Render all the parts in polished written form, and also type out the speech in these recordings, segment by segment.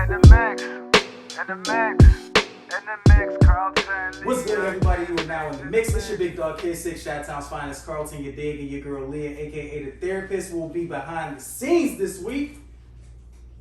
What's good, everybody? You are now in the mix. It's your big dog Kid 6, Chi-Town's finest, Carlton, your dig, and your girl Leah, aka the therapist, will be behind the scenes this week.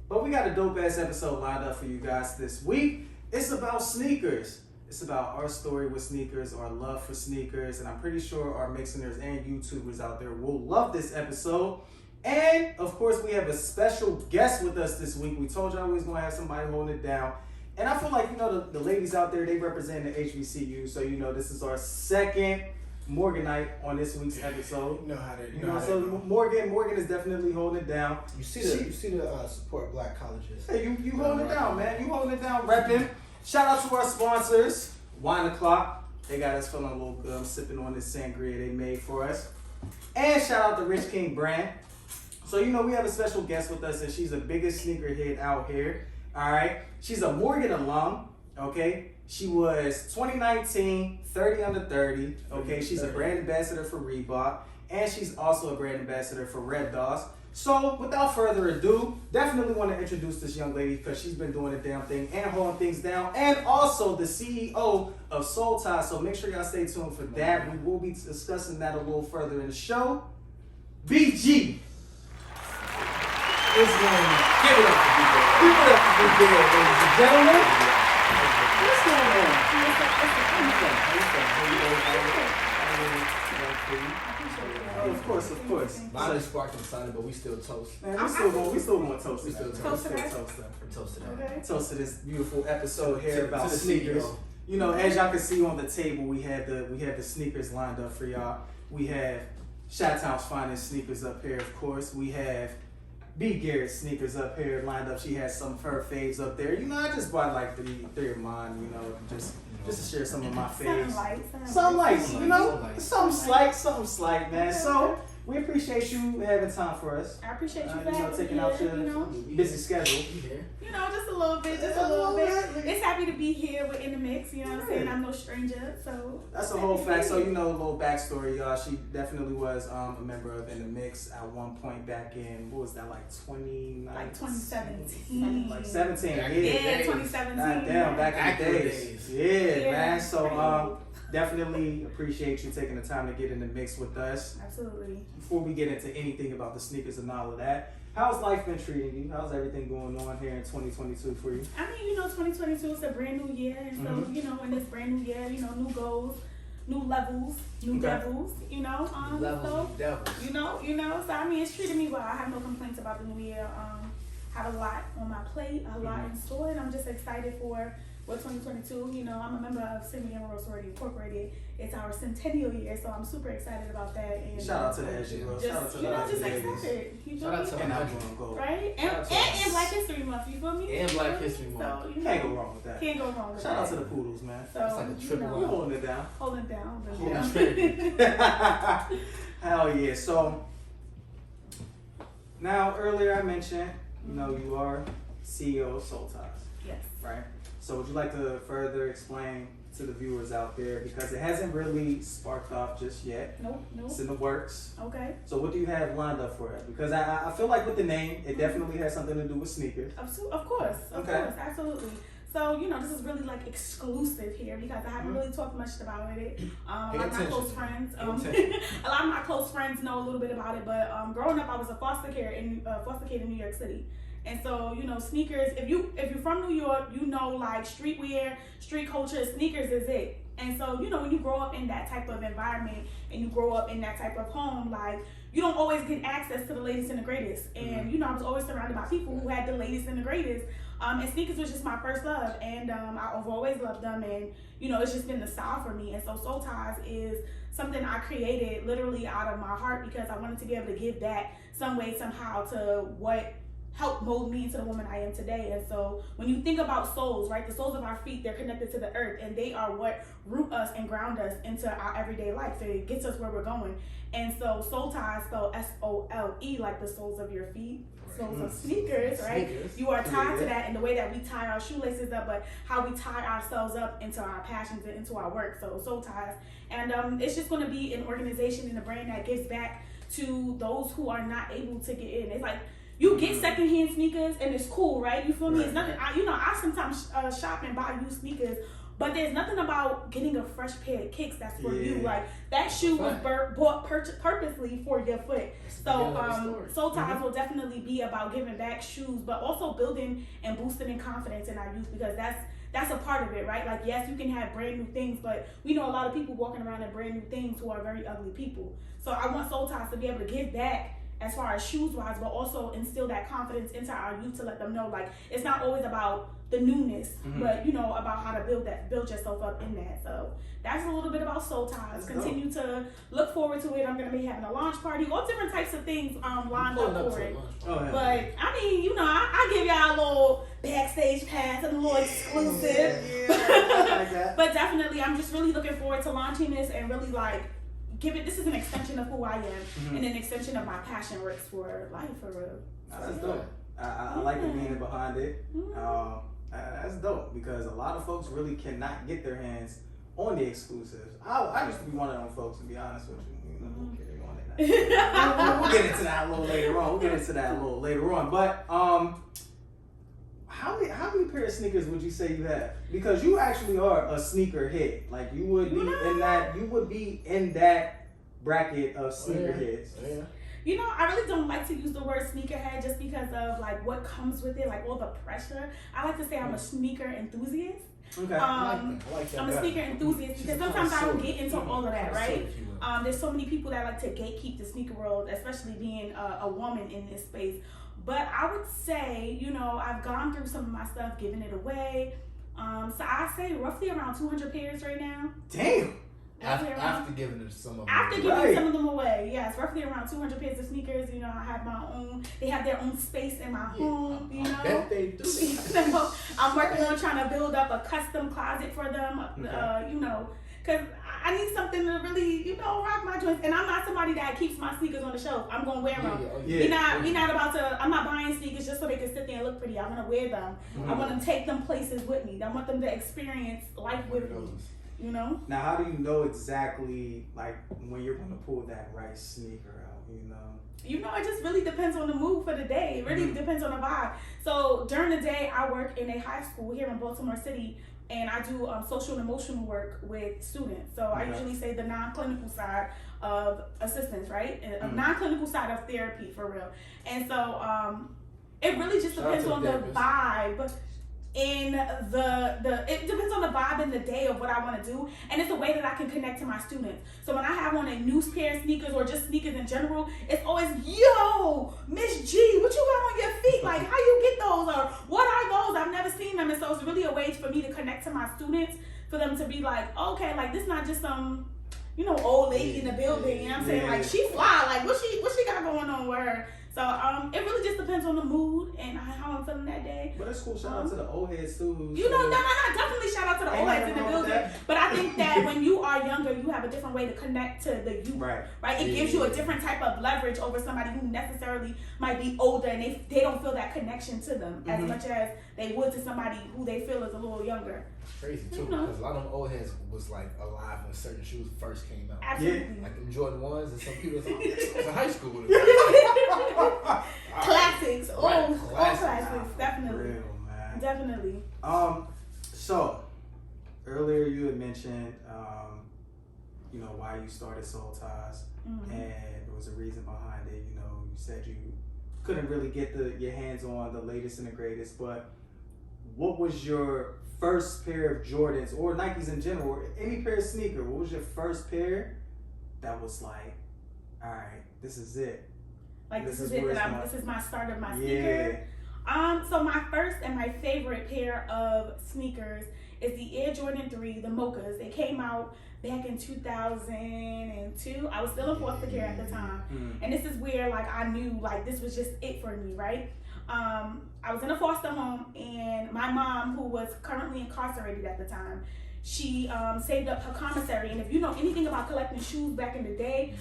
But we got a dope ass episode lined up for you guys this week. It's about sneakers. It's about our story with sneakers, our love for sneakers, and I'm pretty sure our mixers and YouTubers out there will love this episode. And of course, we have a special guest with us this week. We told y'all we was gonna have somebody holding it down. And I feel like, you know, the ladies out there, they represent the HBCU. So, you know, this is our second Morganite on this week's episode. You know how they, so Morgan is definitely holding it down. You see the support black colleges. Hey, you holding it down, man. You holding it down, repping. Shout out to our sponsors, Wine O'Clock. They got us feeling a little good. I'm sipping on this sangria they made for us. And shout out to Rich King Brand. So, you know, we have a special guest with us, and she's the biggest sneakerhead out here. All right. She's a Morgan alum. Okay. She was 2019 30 under 30. Okay. She's a brand ambassador for Reebok, and she's also a brand ambassador for Red Dogs. So, without further ado, definitely want to introduce this young lady because she's been doing the damn thing and holding things down, and also the CEO of Soul Ties. So make sure y'all stay tuned for that. We will be discussing that a little further in the show. BG. It's going on. Give it up for B.Garrett. Give it up for B.Garrett, ladies and gentlemen. What's going on? Oh, of course. Mine is sparkling excited, but we still toast. Man, we still going to toast. We still toast them. Toast to that. Okay. Toast to this beautiful episode here about sneakers. You know, as y'all can see on the table, we have the sneakers lined up for y'all. We have Chi-Town's finest sneakers up here, of course. We have B.Garrett sneakers up here lined up. She has some of her faves up there. You know, I just bought like three of mine, you know, just to share some of my faves. Some lights, you know, something slight, man. So we appreciate you having time for us. I appreciate you you know, taking out your busy schedule. You know, just a little bit. It's happy to be here. We're in the mix, you know what I'm saying? I'm no stranger, so. That's a whole fact. So, you know, a little backstory, y'all. She definitely was a member of In the Mix at one point back in, what was that, like 2019? Like 2017. Like 17, yeah, 2017. God damn, back in the days. Yeah, man. So, definitely appreciate you taking the time to get in the mix with us. Absolutely. Before we get into anything about the sneakers and all of that, how's life been treating you? How's everything going on here in 2022 for you? I mean, you know, 2022 is a brand new year. And so, you know, in this brand new year, you know, new goals, new levels, new devils, you know. Devils. You know. So, I mean, it's treating me well. I have no complaints about the new year. Have a lot on my plate, a lot in store, and I'm just excited for what 2022, you know, I'm a member of Sydney Emerald Sorority Incorporated. It's our centennial year, so I'm super excited about that. And shout out to the SG Girls. Shout out to the excited. You shout out to the right? And Black History Month, you feel me? And Black History Month. So, you can't go wrong with that. Can't go wrong with shout that. out to the Poodles, man. So, it's like a triple. We're holding it down. Holding down. Hell yeah. So, now earlier I mentioned, you know, you are CEO of Soul Ties. Yes. Right? So would you like to further explain to the viewers out there, because it hasn't really sparked off just yet. Nope. It's in the works. Okay. So what do you have lined up for us? Because I feel like with the name, it definitely has something to do with sneakers. Of course, absolutely. So, you know, this is really like exclusive here because I haven't really talked much about it. A lot of my close friends, a lot of my close friends know a little bit about it, but growing up, I was a foster kid in New York City. And so, you know, sneakers, if you're from New York, you know, like streetwear, street culture, sneakers is it. And so, you know, when you grow up in that type of environment and you grow up in that type of home, like, you don't always get access to the latest and the greatest. And, you know, I was always surrounded by people who had the latest and the greatest. And sneakers was just my first love. And I've always loved them. And, you know, it's just been the style for me. And so Soul Ties is something I created literally out of my heart because I wanted to be able to give back some way, somehow to what helped mold me into the woman I am today. And so when you think about soles, right, the soles of our feet, they're connected to the earth and they are what root us and ground us into our everyday life. So it gets us where we're going. And so Soul Ties spell S-O-L-E, like the soles of your feet, soles of sneakers, right? You are tied to that in the way that we tie our shoelaces up, but how we tie ourselves up into our passions and into our work. So Soul Ties. And it's just going to be an organization and a brand that gives back to those who are not able to get in. It's like, You get secondhand sneakers and it's cool, right? You feel me? It's nothing. I sometimes shop and buy used sneakers, but there's nothing about getting a fresh pair of kicks that's for you. Like that shoe was bought purposely for your foot. So Soul Ties will definitely be about giving back shoes, but also building and boosting in confidence in our youth, because that's a part of it, right? Like, yes, you can have brand new things, but we know a lot of people walking around in brand new things who are very ugly people. So I want Soul Ties to be able to give back as far as shoes wise, but also instill that confidence into our youth to let them know, like, it's not always about the newness, but about how to build yourself up in that. So that's a little bit about Soul Ties. That's Continue to look forward to it. I'm gonna be having a launch party, all different types of things lined up for it. Oh, yeah. But I mean, I give y'all a little backstage pass and a little exclusive. I like that. But definitely, I'm just really looking forward to launching this and really this is an extension of who I am and an extension of my passion works for life, for real. That's dope. I like the meaning behind it. That's dope, because a lot of folks really cannot get their hands on the exclusives. I used to be one of them folks, to be honest with you. We'll get into that a little later on. But how many pair of sneakers would you say you have? Because you actually are a sneaker head. Like, you would be in that bracket of sneaker heads. I really don't like to use the word sneakerhead just because of like what comes with it, like all the pressure. I like to say I'm a sneaker enthusiast. Okay. I'm a sneaker enthusiast because sometimes I don't get into all of that, right? There's so many people that like to gatekeep the sneaker world, especially being a woman in this space. But I would say, I've gone through some of my stuff, giving it away. So I say roughly around 200 pairs right now. Damn. After giving some of them After giving some of them away, yes, roughly around 200 pairs of sneakers. I have my own. They have their own space in my home. I bet they do. I'm working on trying to build up a custom closet for them. Because I need something to really, rock my joints. And I'm not somebody that keeps my sneakers on the shelf. I'm gonna wear them. I'm not buying sneakers just so they can sit there and look pretty. I want to wear them. I want to take them places with me. I want them to experience life with me. Now, how do you know exactly, like, when you're going to pull that right sneaker out, it just really depends on the mood for the day. It really depends on the vibe. So during the day, I work in a high school here in Baltimore City, and I do social and emotional work with students. So I usually say the non-clinical side of assistance, right? A non-clinical side of therapy, for real. And so it really just depends on the vibe. It depends on the vibe and the day of what I want to do, and it's a way that I can connect to my students. So when I have on a new pair of sneakers or just sneakers in general, it's always, yo, Miss G, what you got on your feet? Like, how you get those, or what are those? I've never seen them. And so it's really a way for me to connect to my students, for them to be like, okay, like, this not just some old lady in the building. You know what I'm saying? Like, she fly. Like, what she got going on with her? So it really just depends on the mood and how I'm feeling that day. But it's cool. Shout out to the old heads too. Definitely shout out to the old heads in the building. But I think that when you are younger, you have a different way to connect to the youth. Right? It gives you a different type of leverage over somebody who necessarily might be older and they don't feel that connection to them as much as they would to somebody who they feel is a little younger. Crazy too, because a lot of them old heads was like alive when certain shoes first came out. Absolutely. Like them Jordan 1s, and some people was in high school with Classics. Right. All classics. Definitely. Real, man. Definitely. So earlier you had mentioned, why you started Soul Ties, and there was a reason behind it. You said you couldn't really get your hands on the latest and the greatest, but what was your first pair of Jordans or Nikes in general, or any pair of sneaker? What was your first pair that was like, all right, this is it? Like, this is it. This is my start of my sneaker. So my first and my favorite pair of sneakers is the Air Jordan 3, the Mochas. They came out back in 2002. I was still in foster care at the time. And this is where, like, I knew, like, this was just it for me, right? I was in a foster home, and my mom, who was currently incarcerated at the time, she saved up her commissary. And if you know anything about collecting shoes back in the day,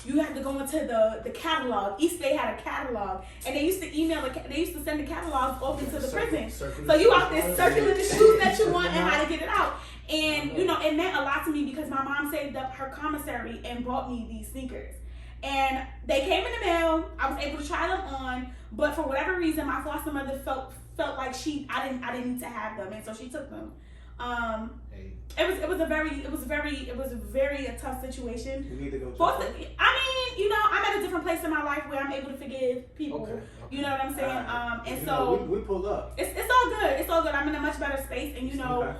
you had to go into the catalog. Each state had a catalog, and they used to send the catalogs over to the prison. So you out there circling the shoes that you want and how to get it out. And it meant a lot to me because my mom saved up her commissary and bought me these sneakers. And they came in the mail. I was able to try them on, but for whatever reason, my foster mother felt like I didn't need to have them, and so she took them. It was a very tough situation. You need to go. I'm at a different place in my life where I'm able to forgive people. Okay. You know what I'm saying? We pulled up. It's all good. It's all good. I'm in a much better space, and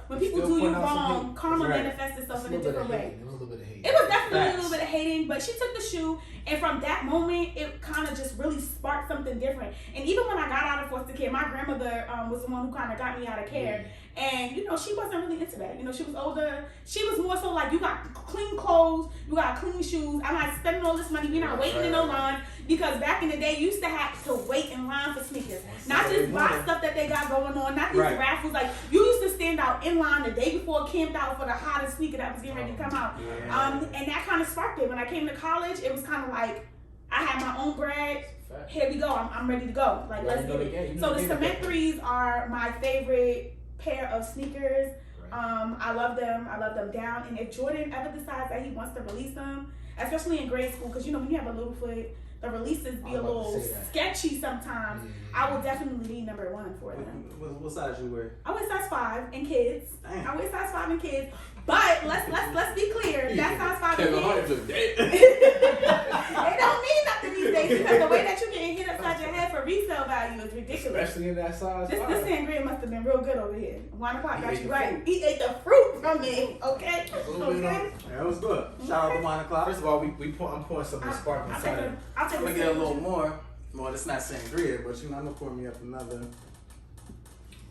when people do you wrong, karma manifests itself in a different way. It was a little bit of hating. It was definitely a little bit of hating, but she took the shoe, and from that moment, it kind of just really sparked something different. And even when I got out of foster care, my grandmother was the one who kind of got me out of care. Yeah. And, she wasn't really into that. She was older. She was more so like, you got clean clothes, you got clean shoes. I'm not spending all this money. We're not waiting in no line. Because back in the day, you used to have to wait in line for sneakers. Not just buy stuff that they got going on, not these raffles. Like, you used to stand out in line the day before camped out for the hottest sneaker that was getting ready to come out. Yeah. And that kind of sparked it. When I came to college, it was kind of like, I had my own bread. Here we go. I'm ready to go. Like, let's get it. So the Cement 3s are my favorite pair of sneakers. I love them down. And if Jordan ever decides that he wants to release them, especially in grade school, because when you have a little foot, the releases be a little sketchy sometimes. I will definitely be number 1 for them. What size you wear? I wear size 5 in kids. Damn. I wear size 5 in kids. But let's be clear. That size 5 in kids. It don't mean nothing these days, because the way that you get hit upside your head for resale value is ridiculous. Especially in that size. This sangria must have been real good over here. 1 o'clock got you right. He ate the fruit from me. Okay. That was good. Shout out to 1 o'clock. First of all, I'm pouring some sparkling cider. I'm gonna get a little more. Well, it's not sangria, but I'm gonna pour me up another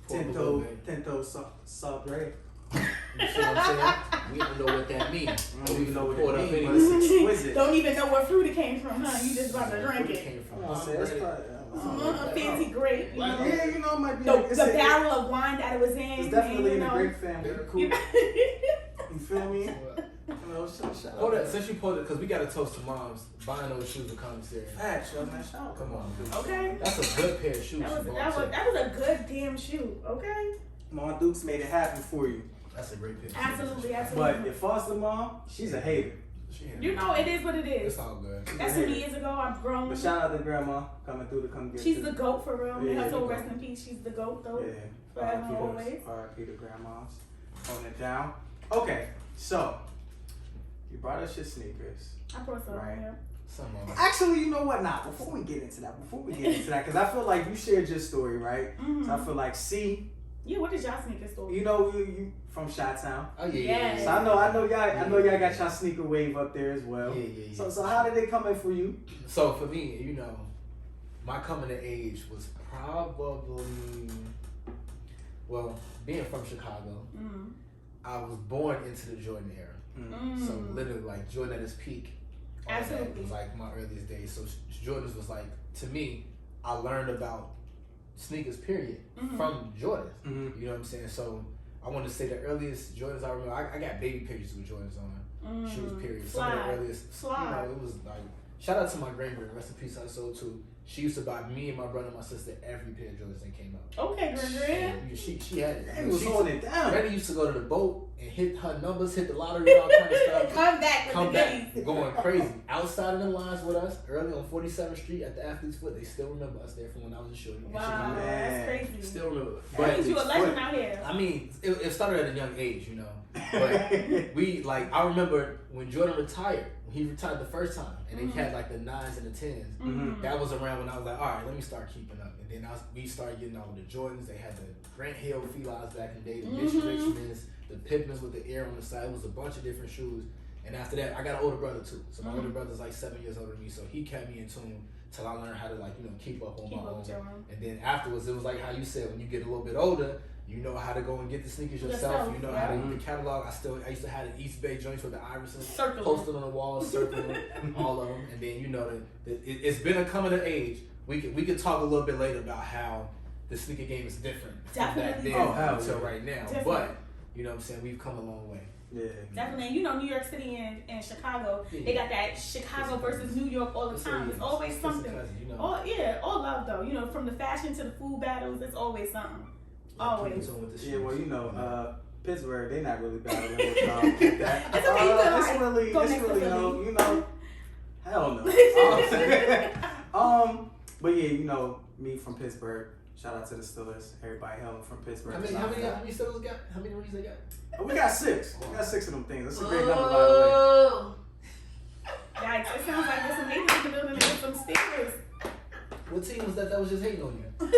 Tinto Sabre. You see what I'm saying? We don't know what that means. Don't even know what it means, but it's exquisite. Don't even know what fruit it came from, huh? You just about to drink it. Came from fancy grape. Yeah, it might be. The barrel of wine that it was in. It's definitely in the grape family. Cool. You feel me? Hold up, since you pulled it, because we got to toast to moms buying those shoes with commissary. Facts, yo, man. Shout. Come on, dude. Okay. That's a good pair of shoes. That was a good damn shoe. Okay. Mom Dukes made it happen for you. That's a great picture. Absolutely. But your foster mom, she's a hater. It is what it is. It's all good. That's 2 years ago. I've grown. But shout out to grandma coming through to come get She's the GOAT for real. May her soul rest in peace. She's the GOAT though. Yeah. Forever always. R.I.P. to grandmas. Holding it down. Okay, so you brought us your sneakers. I brought some. Right. Yeah. Actually, you know what? Before we get into that, because I feel like you shared your story, right? Mm-hmm. So I feel like yeah, what is y'all sneaker story? You from Chi-Town. Oh yeah. So I know y'all got y'all sneaker wave up there as well. Yeah. So how did it come in for you? So for me, my coming of age was probably, being from Chicago, I was born into the Jordan era. So literally like Jordan at his peak. Absolutely. That was like my earliest days. So Jordans was like, to me, I learned about sneakers period from Jordans. You know what I'm saying? So I want to say the earliest Jordans I remember, I got baby pictures with Jordans on. Shoes period. Some of the earliest. It was like, shout out to my grandmother, rest in peace, I sold too. She used to buy me and my brother and my sister every pair of Jordans that came out. Okay, Gregory. She had it. She was holding it down. Granny used to go to the boat and hit her numbers, hit the lottery, all kind of stuff. Come back, going crazy. Outside of the lines with us, early on 47th Street at the Athlete's Foot, they still remember us there from when I was a shorty. Wow, that's crazy. Still remember. But you a legend out here. I mean, it started at a young age, But I remember when Jordan retired. He retired the first time, and he had like the 9s and the 10s. That was around when I was like, all right, let me start keeping up. And then we started getting all the Jordans. They had the Grant Hill Felines back in the day, the Mitch Richmonds, the Pippins with the air on the side. It was a bunch of different shoes. And after that, I got an older brother too. So my older brother's like 7 years older than me, so he kept me in tune till I learned how to keep up on my own. And then afterwards, it was like how you said, when you get a little bit older, you know how to go and get the sneakers yourself. You know how to get the catalog. I used to have the East Bay joints with the irises posted on the walls, circling all of them. And then it's been a coming of age. We could talk a little bit later about how the sneaker game is different from back then until right now. Definitely. But you know what I'm saying, we've come a long way. Yeah. Definitely. New York City and Chicago, they got that Chicago versus New York all the time. It's always something. All love though. From the fashion to the food battles, it's always something. Always. Yeah, well, Pittsburgh, they're not really battling with y'all like that. It's okay, it's really, Hell no. But yeah, you know, me from Pittsburgh. Shout out to the Steelers. Everybody hailing from Pittsburgh. How many Steelers got? How many rings they got? Oh, we got 6. We got 6 of them things. That's a great number, by the Guys, it sounds like there's some haters in the building and some Steelers. What team was that was just hating on you? way.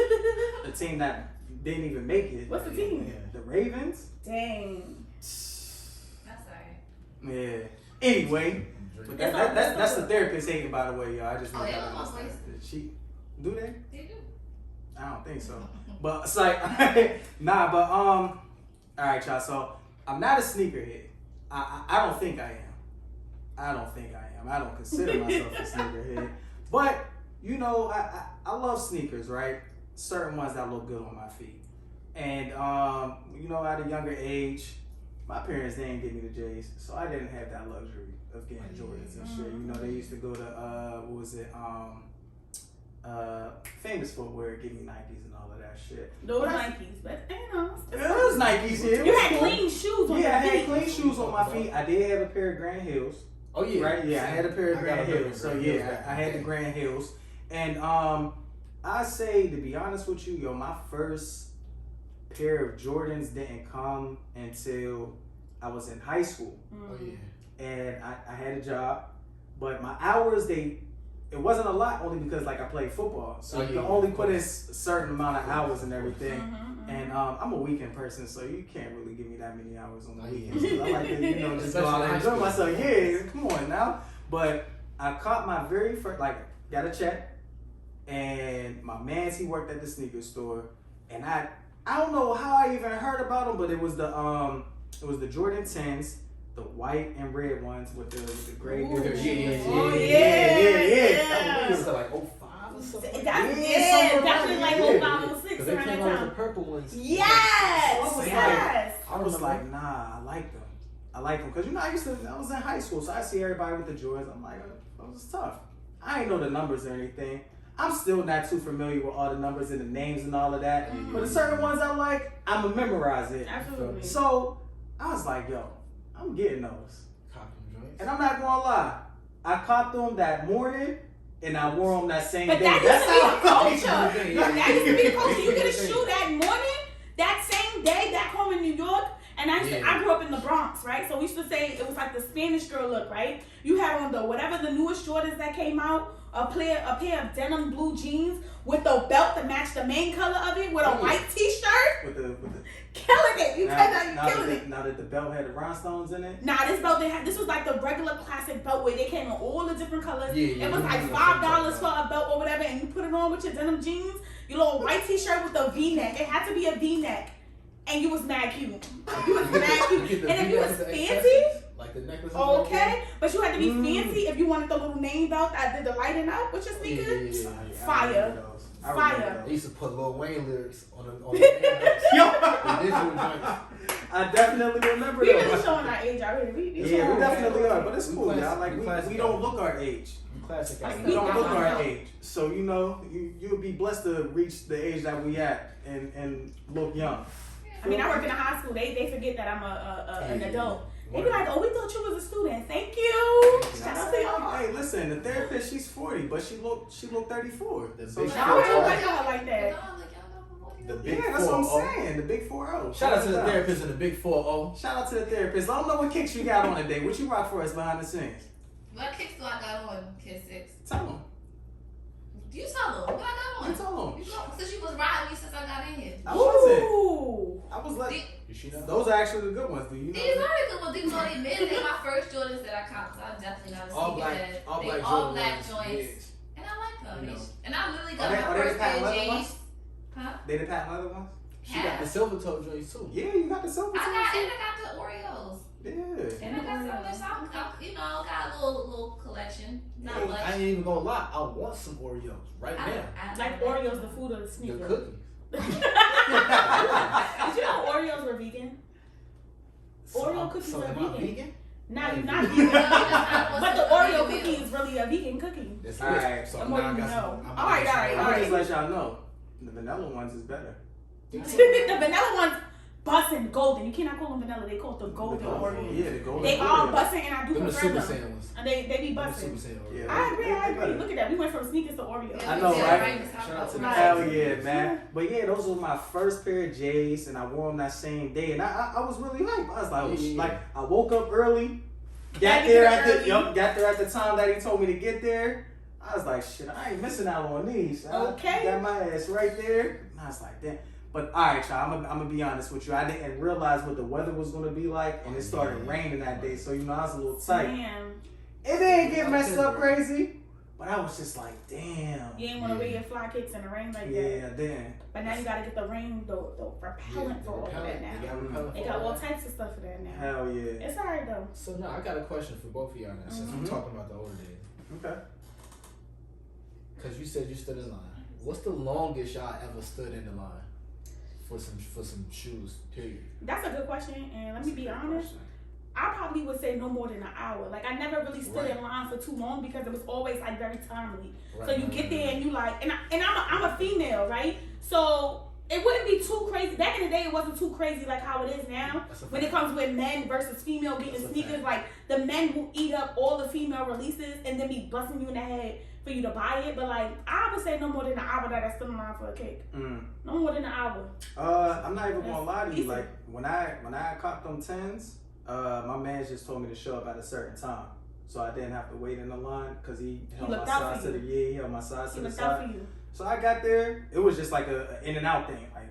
The team that didn't even make it. What's the team? Yeah, the Ravens. Dang. That's alright. Yeah. Anyway, but that's the therapist hating, by the way, y'all. I just want to she do they? They do. I don't think so. But it's like nah, but all right, y'all. So I'm not a sneakerhead. I don't think I am. I don't consider myself a sneakerhead. But you know, I love sneakers, right? Certain ones that look good on my feet. And you know, at a younger age, my parents didn't give me the J's, so I didn't have that luxury of getting Jordans and shit. You know, they used to go to what was it? Famous footwear, give me Nikes and all of that shit. Those Nikes, but you know. It was Nikes, yeah. You had clean shoes on your feet. Yeah, I had feet. clean shoes on my feet. I did have a pair of Grand Hills. Oh yeah. Right? Yeah, I had a pair of Grand Hills. Hills. So yeah, I had the Grand Hills. And I say, to be honest with you, yo, my first pair of Jordans didn't come until I was in high school. Oh yeah. And I had a job, but my hours, it wasn't a lot, only because like I played football, so you can only put in a certain amount of hours and everything. And I'm a weekend person, so you can't really give me that many hours on the weekends. I like to, you know, just go out and enjoy myself. Yeah, come on now. But I caught my very first, like, got a check, and my man's, he worked at the sneaker store, and I don't know how I even heard about them, but it was the Jordan 10s. The white and red ones with the gray. Yeah. That was like 05 or something. Definitely like 05, 06 Because they around came that out with time. the purple ones. Yes. I was like, nah, I like them. Because, you know, I was in high school, so I see everybody with the Jordans. I'm like, that was tough. I ain't know the numbers or anything. I'm still not too familiar with all the numbers and the names and all of that. But the certain ones I like, I'm going to memorize it. Absolutely. So I was like, yo, I'm getting those. And I'm not gonna lie, I caught them that morning and I wore them that same day. That used to be culture. That used to be culture. You get a shoe that morning, that same day, back home in New York. And I grew up in the Bronx, right? So we used to say it was like the Spanish girl look, right? You had on the whatever the newest Jordans that came out, a pair of denim blue jeans with the belt to match the main color of it, with a white T-shirt. With the killing it. You killing it. Now that the belt had the rhinestones in it? Nah, this belt this was like the regular classic belt where they came in all the different colors. Yeah, it was like $5 for a belt or whatever, and you put it on with your denim jeans, your little white T-shirt with a V-neck. It had to be a V-neck. And you was mad cute. You was mad cute. And if you was fancy, like the necklace. okay, but you had to be fancy if you wanted the little name belt that did the lighting up with your sneakers. Fire. Fire. They used to put Lil Wayne lyrics on the digital joints. I definitely remember We those. really showing our age already. We we definitely are, but it's cool, y'all. Like we don't look our age. Classic. We don't look our age. So you know, you'll be blessed to reach the age that we at and look young. I mean, I work in a high school. They forget that I'm an adult. They be like, oh, we thought you was a student. Thank you. Shout out to y'all. Hey, listen, the therapist, she's 40, but she looked 34. So I don't like y'all like that. That's what I'm saying. The big 4-0. Shout out to the therapist and the big 4-0. Shout out to the therapist. Let them know what kicks you got on today. What you rock for us behind the scenes? What kicks do I got on, Kid 6? Tell them. You tell them. What I got on? You tell them. Since you was riding me since I got in here. I wasn't. Ooh. I was like, those are actually the good ones. Do you know? These are the good ones. These are the men. They're my first Jordans that I caught. So I'm definitely not a sneakerhead. All black joints. And I like them. You know. And I literally got Are my they first the patent pair of leather jeans. ones? Huh? They the patent leather ones? She got the silver toe joints too. Yeah, you got the silver I toes, got too. and I got the Oreos. Yeah. And I got some other stuff. You know, got a little collection. Not much. I ain't even gonna lie. I want some Oreos right now. Like Oreos, the food or the The sneaker. cookies. Did you know Oreos were vegan? Oreo cookies so are am I vegan. Now you're not vegan. But the Oreo cookie is really a vegan cookie. That's All right. So The now more I you got know. some. All right. I'm gonna just let y'all know. The vanilla ones is better. The vanilla ones busting golden. You cannot call them vanilla. They call it the golden Oreo. Yeah, the golden. They all busting, and I do Them the prefer Super them. Saiyan ones. And they be busting. Super Saiyan Oreo. Yeah. I agree. Look at that. We went from sneakers to Oreo. I know, right? Shout out to the Hell yeah, man. But yeah, those were my first pair of J's, and I wore them that same day, and I was really hyped. I was like, like I woke up early, got there at the time that he told me to get there. I was like, shit, I ain't missing out on these. Okay. I got my ass right there. And I was like, damn. But all right, y'all, I'm gonna be honest with you. I didn't realize what the weather was gonna be like, and it started raining that day, so you know I was a little tight. Damn. It didn't get messed up crazy, but I was just like, damn. You ain't want to wear your fly kicks in the rain like that. Yeah, then. But now you gotta get the rain, the repellent for all of that now. They got all types of stuff for that now. Hell yeah. It's alright though. So now I got a question for both of y'all now, since we're talking about the older days. Okay. Because you said you stood in line. What's the longest y'all ever stood in the line for some shoes? Period. That's a good question, and let me be honest. I probably would say no more than an hour. Like I never really stood in line for too long because it was always like very timely. So you get there and you like, and I'm a female, right? So it wouldn't be too crazy. Back in the day, it wasn't too crazy like how it is now. When it comes with men versus female getting sneakers, like the men will eat up all the female releases and then be busting you in the head for you to buy it. But like I would say no more than an hour that I stood in line for a cake. No more than an hour. I'm not even gonna lie to you. Like when I copped them 10s, my man just told me to show up at a certain time, so I didn't have to wait in the line because he held my size to the he held my size to the side. So I got there. It was just like a in and out thing. Like,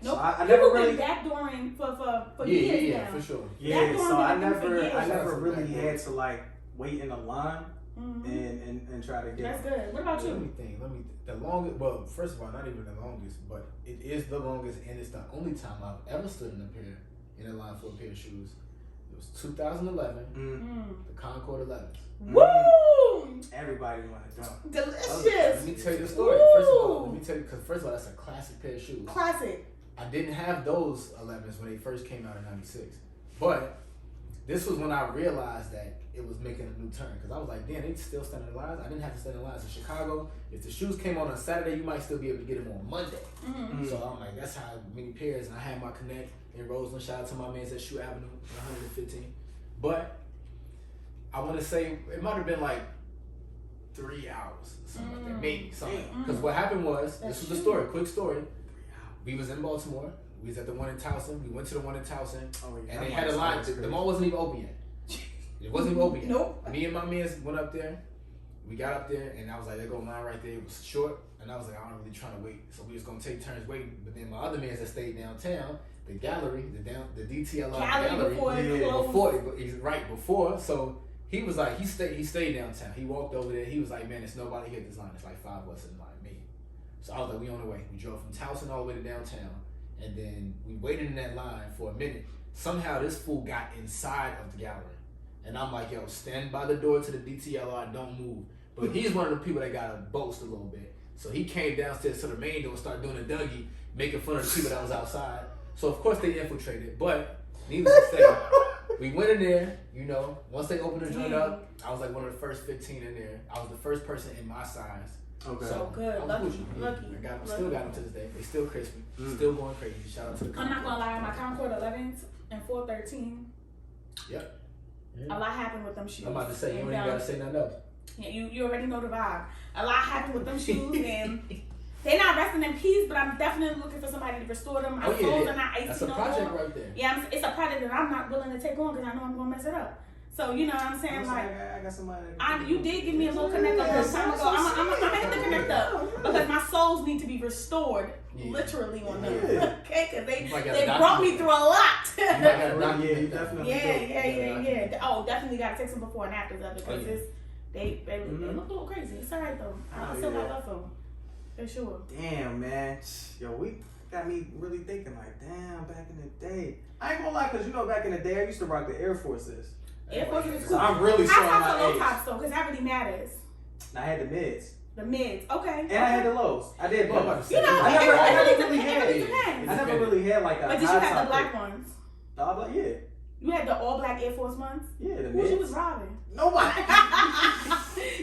nope. So I never really backdooring for years now. for sure. Yeah, so I never really had to like wait in a line and try to get. That's good. What about you? Let me think. The longest. Well, first of all, not even the longest, but it is the longest, and it's the only time I've ever stood in a line for a pair of shoes. It was 2011, the Concord 11s. Woo! Everybody wanted them. Delicious. Let me tell you the story. Because first of all, that's a classic pair of shoes. Classic. I didn't have those 11s when they first came out in '96, but this was when I realized that it was making a new turn. Because I was like, damn, they still standing in lines. I didn't have to stand in lines in Chicago. If the shoes came on Saturday, you might still be able to get them on Monday. So I'm like, that's how many pairs. And I had my connect in Roseland. Shout out to my mans at Shoe Avenue, 115. But I want to say it might have been like 3 hours, something like that, maybe something. Because what happened was, this was the story, quick story. We was in Baltimore. We was at the one in Towson. We went to the one in Towson, and they had a line. The mall wasn't even open yet. It wasn't even open yet. Nope. Me and my man went up there. We got up there, and I was like, there go a line right there. It was short, and I was like, I'm not really trying to wait. So we was gonna take turns waiting. But then my other man that stayed downtown, the gallery, the DTLR gallery, before. So he was like, he stayed downtown. He walked over there. He was like, man, there's nobody here at this line. It's like 5 of us in line, me. So I was like, we on the way. We drove from Towson all the way to downtown, and then we waited in that line for a minute. Somehow this fool got inside of the gallery, and I'm like, yo, stand by the door to the DTLR, don't move. But he's one of the people that gotta boast a little bit. So he came downstairs to the main door and started doing a Dougie, making fun of the people that was outside. So of course they infiltrated, but needless to say, we went in there, you know, once they opened the joint up, I was like one of the first 15 in there. I was the first person in my size. Okay. So good. Lucky. Still got them to this day. They still crispy. Still going crazy. Shout out to the I'm not gonna lie, my Concord 11s and 413. Yep. A lot happened with them shoes. I'm about to say, you ain't gotta say nothing else. Yeah, you already know the vibe. A lot happened with them shoes, and they're not resting in peace, but I'm definitely looking for somebody to restore them. My soles are not icy. That's a project right there. Yeah, it's a project that I'm not willing to take on because I know I'm gonna mess it up. So you know what I'm saying? Like, I got somebody. You did give me a little connect up a long time ago. I'm gonna hit the connect up because my soles need to be restored, literally on them. Okay, because they brought me through a lot. Yeah. Oh, definitely gotta take some before and afters of it because they look a little crazy. It's alright though. I still got love for them. For sure. Damn, man. Yo, we got me really thinking like, damn, back in the day. I ain't gonna lie, because you know, back in the day, I used to rock the Air Forces. Air Forces is cool. So I'm really showing my age. Low tops though, because that really matters. I had the mids. The mids, okay. And I had the lows. I did both. You know, I never really had like a But did you have the black ones? The all black, yeah. You had the all black Air Force ones? Yeah, the Who mids. you was robbing? Nobody.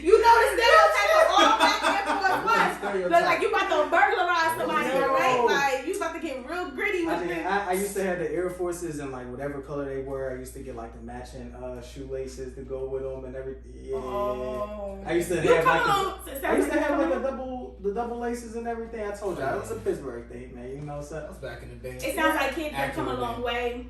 You know the stereotype of all black Air Force ones. Look like you about to burglarize somebody, right? Like, you about to get real gritty with it. I used to have the Air Forces and like whatever color they were. I used to get like the matching shoelaces to go with them and everything. Yeah. Oh. I used to have like the double laces and everything. I told you it was a Pittsburgh thing, man. You know, so That was back in the day. It sounds like kids have come a long way.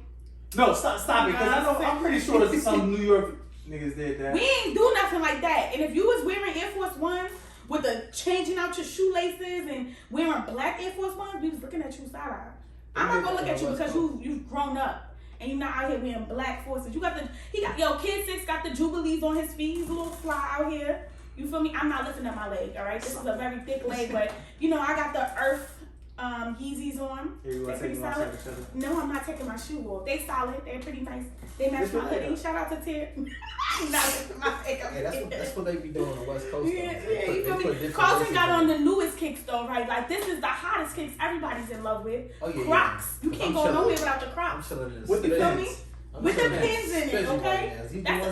No, stop it, because I'm pretty sure that some New York niggas did that. We ain't do nothing like that. And if you was wearing Air Force Ones with the changing out your shoelaces and wearing black Air Force Ones, we was looking at you side eye. I'm not gonna look at you because you've grown up and you're not out here wearing black forces. Kid 6 got the Jubilees on his feet. He's a little fly out here. You feel me? I'm not lifting up my leg, all right? This is a very thick leg, but I got the Earth Yeezys on. They're pretty solid. No, I'm not taking my shoe off. They solid. They're pretty nice. They match my hoodie. Shout out to Ted. That's what they be doing on the West Coast. Yeah, you feel me? Carlton got on the newest kicks though, right? Like this is the hottest kicks everybody's in love with. Oh, yeah, Crocs. You can't go nowhere without the Crocs. With the pins. With the pins in it, okay?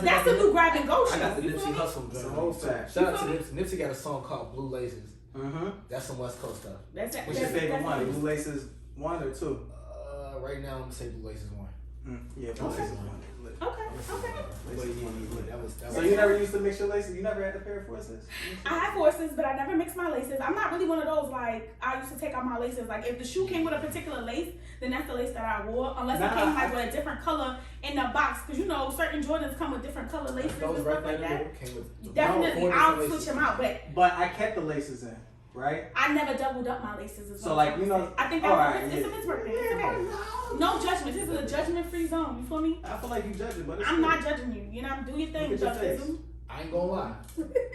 That's the new grab and go shoe. I got the Nipsey Hussle joint. Shout out to Nipsey. Nipsey got a song called Blue Laces. Mm-hmm. That's some West Coast stuff. What's your favorite one? Blue Laces 1 or 2? Right now I'm gonna say Blue Laces 1. Yeah, Blue Laces 1. Okay. So you never used to mix your laces? You never had a pair of forces? I had forces, but I never mixed my laces. I'm not really one of those, like, I used to take out my laces. Like, if the shoe came with a particular lace, then that's the lace that I wore. Unless it came, like, with a different color in the box. Because, certain Jordans come with different color laces and stuff like that. Definitely, I'll switch them out. But I kept the laces in. Right? I never doubled up my laces. So like I think it's a Pittsburgh thing. It's okay. No judgment. This is a judgment-free zone. You feel me? I feel like you judging, but I'm not judging you. Do your thing, Justin. I ain't gonna lie.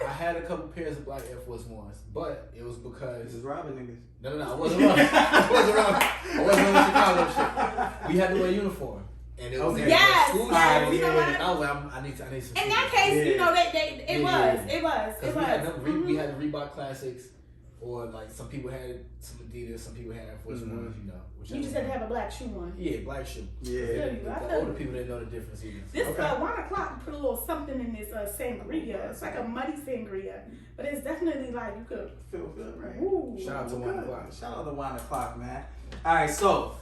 I had a couple pairs of black Air Force Ones, but it was because this is robbing niggas. No, I wasn't robbing. I wasn't on Chicago shit. We had to wear uniform. And it was yes. You know what? I was like, I need some. In that case, it was. We had the Reebok Classics. Or like some people had some Adidas, some people had Air Force Ones, You just had to have a black shoe on. Yeah, black shoe. Yeah. The older people didn't know the difference either. This 1 o'clock put a little something in this sangria. It's like a muddy sangria, but it's definitely like you could feel good, right? Ooh, shout out to 1 o'clock. Shout out to 1 o'clock, man. All right, so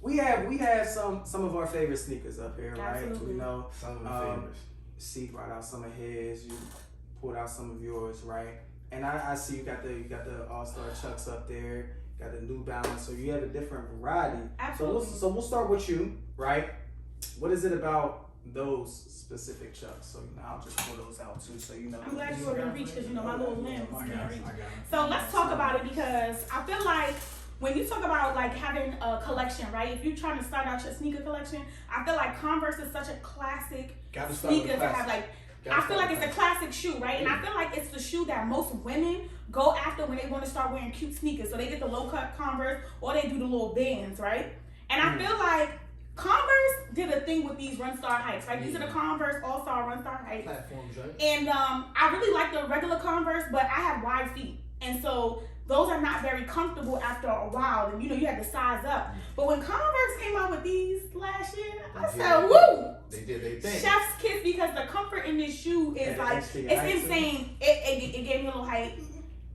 we have some of our favorite sneakers up here, right? Absolutely. Some of the favorites. C brought out some of his. You pulled out some of yours, right? And I see you got the All-Star Chucks up there, got the New Balance, so you have a different variety. Absolutely. So we'll start with you, right? What is it about those specific Chucks? So I'll just pull those out too, so I'm glad you were gonna reach because my little limbs can't reach. So let's talk about it because I feel like when you talk about like having a collection, right? If you're trying to start out your sneaker collection, I feel like Converse is such a classic sneaker to have like. I feel like it's a classic shoe, right? And I feel like it's the shoe that most women go after when they want to start wearing cute sneakers. So they get the low-cut Converse or they do the little bands, right? And I feel like Converse did a thing with these Run Star Heights, right? These are the Converse All-Star Run Star Heights. Platforms, right? And I really like the regular Converse, but I have wide feet. And so those are not very comfortable after a while. And you had to size up. But when Converse came out with these last year, I said, woo! They did their thing. Chef's kiss because the comfort in this shoe is it's insane. It gave me a little height.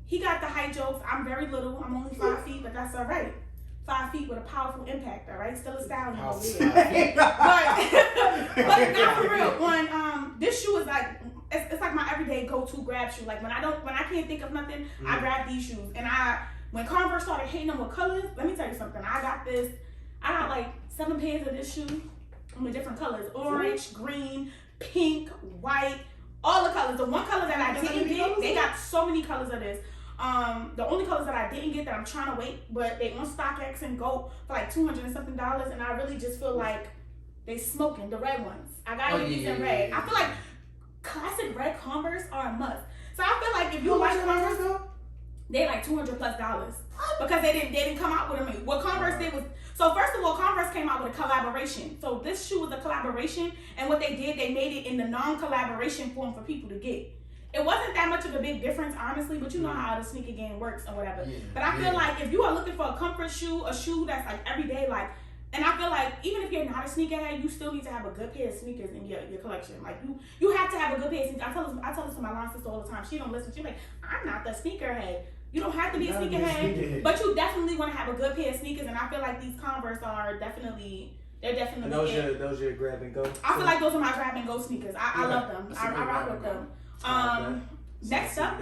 He got the height jokes. I'm very little. I'm only 5 feet, but that's all right. 5 feet with a powerful impact, all right? Still a stallion over there. But not for real. When this shoe is like it's like my everyday go-to grab shoe. Like when I can't think of nothing, I grab these shoes. And when Converse started hitting them with colors, let me tell you something. I got like 7 pairs of this shoe with different colors: orange, green, pink, white, all the colors. The one color that I didn't get, they got so many colors of this. The only colors that I didn't get that I'm trying to wait, but they on StockX and Go for like $200 and something, and I really just feel like they smoking the red ones. I gotta get these in red. I feel like classic red Converse are a must. So I feel like if you like Converse, they like $200+ because they didn't come out with them. What Converse did was, so first of all, Converse came out with a collaboration. So this shoe was a collaboration, and what they did, they made it in the non-collaboration form for people to get. It wasn't that much of a big difference, honestly, but you know how the sneaker game works or whatever. Yeah, but I feel like if you are looking for a comfort shoe, a shoe that's like everyday, like, and I feel like even if you're not a sneakerhead, you still need to have a good pair of sneakers in your collection. Like you have to have a good pair of sneakers. I tell this to my line sister all the time. She don't listen. She's like, I'm not the sneakerhead. You don't have to be a sneakerhead, but you definitely want to have a good pair of sneakers. And I feel like these Converse are definitely. They're definitely. And those your grab and go. I feel like those are my grab and go sneakers. I love them. I rock with them. Next up.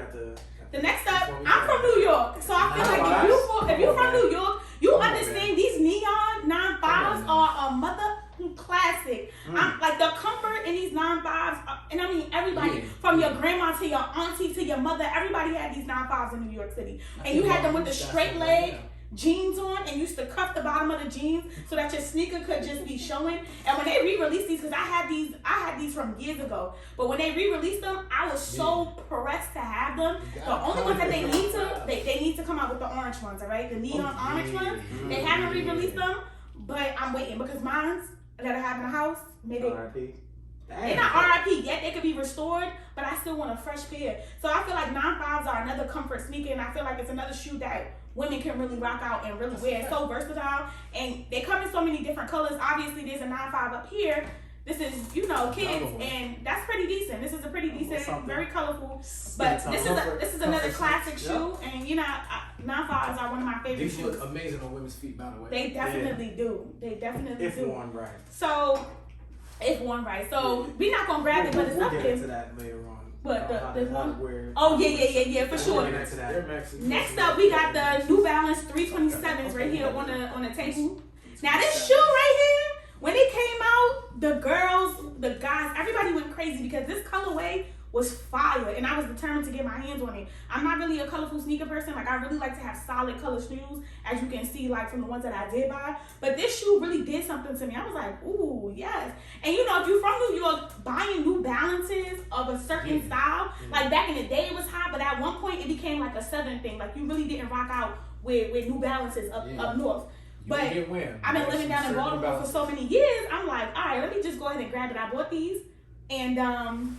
The next up, I'm from New York, so I feel like if you're from New York, you understand these neon 9.5s are a mother classic. I'm like the comfort in these 9.5s, and I mean everybody from your grandma to your auntie to your mother, everybody had these 9.5s in New York City, and you had them with the straight leg jeans on, and used to cuff the bottom of the jeans so that your sneaker could just be showing. And when they re-released these, because I had these from years ago, but when they re-released them, I was so pressed to have them. The only ones that they need to come out with the orange ones, all right, the neon orange ones. They haven't re-released them, but I'm waiting because mine's that I have in the house, maybe they're not RIP yet. They could be restored, but I still want a fresh pair. So I feel like 9.5s are another comfort sneaker, and I feel like it's another shoe that women can really rock out and really wear. It's so versatile, and they come in so many different colors. Obviously, there's a 9.5 up here. This is, kids, and that's pretty decent. This is a pretty decent, very colorful. But this is another classic shoe, and 9.5s are one of my favorite shoes. These look amazing on women's feet, by the way. They definitely do. They definitely if do. worn right. So, if worn right. So we're not gonna grab it, but it's up there. We'll get into that later on. But the one? Oh yeah, for sure. Next up, we got the New Balance 327s right here on the table. Now this shoe right here, when it came out, the girls, the guys, everybody went crazy because this colorway was fire, and I was determined to get my hands on it. I'm not really a colorful sneaker person. Like, I really like to have solid color shoes, as you can see, like, from the ones that I did buy. But this shoe really did something to me. I was like, ooh, yes. And, if you're from New York, buying New Balances of a certain style, like, back in the day, it was hot, but at one point, it became, like, a southern thing. Like, you really didn't rock out with New Balances up north. But I've been living down in Baltimore for so many years. I'm like, all right, let me just go ahead and grab it. I bought these, and,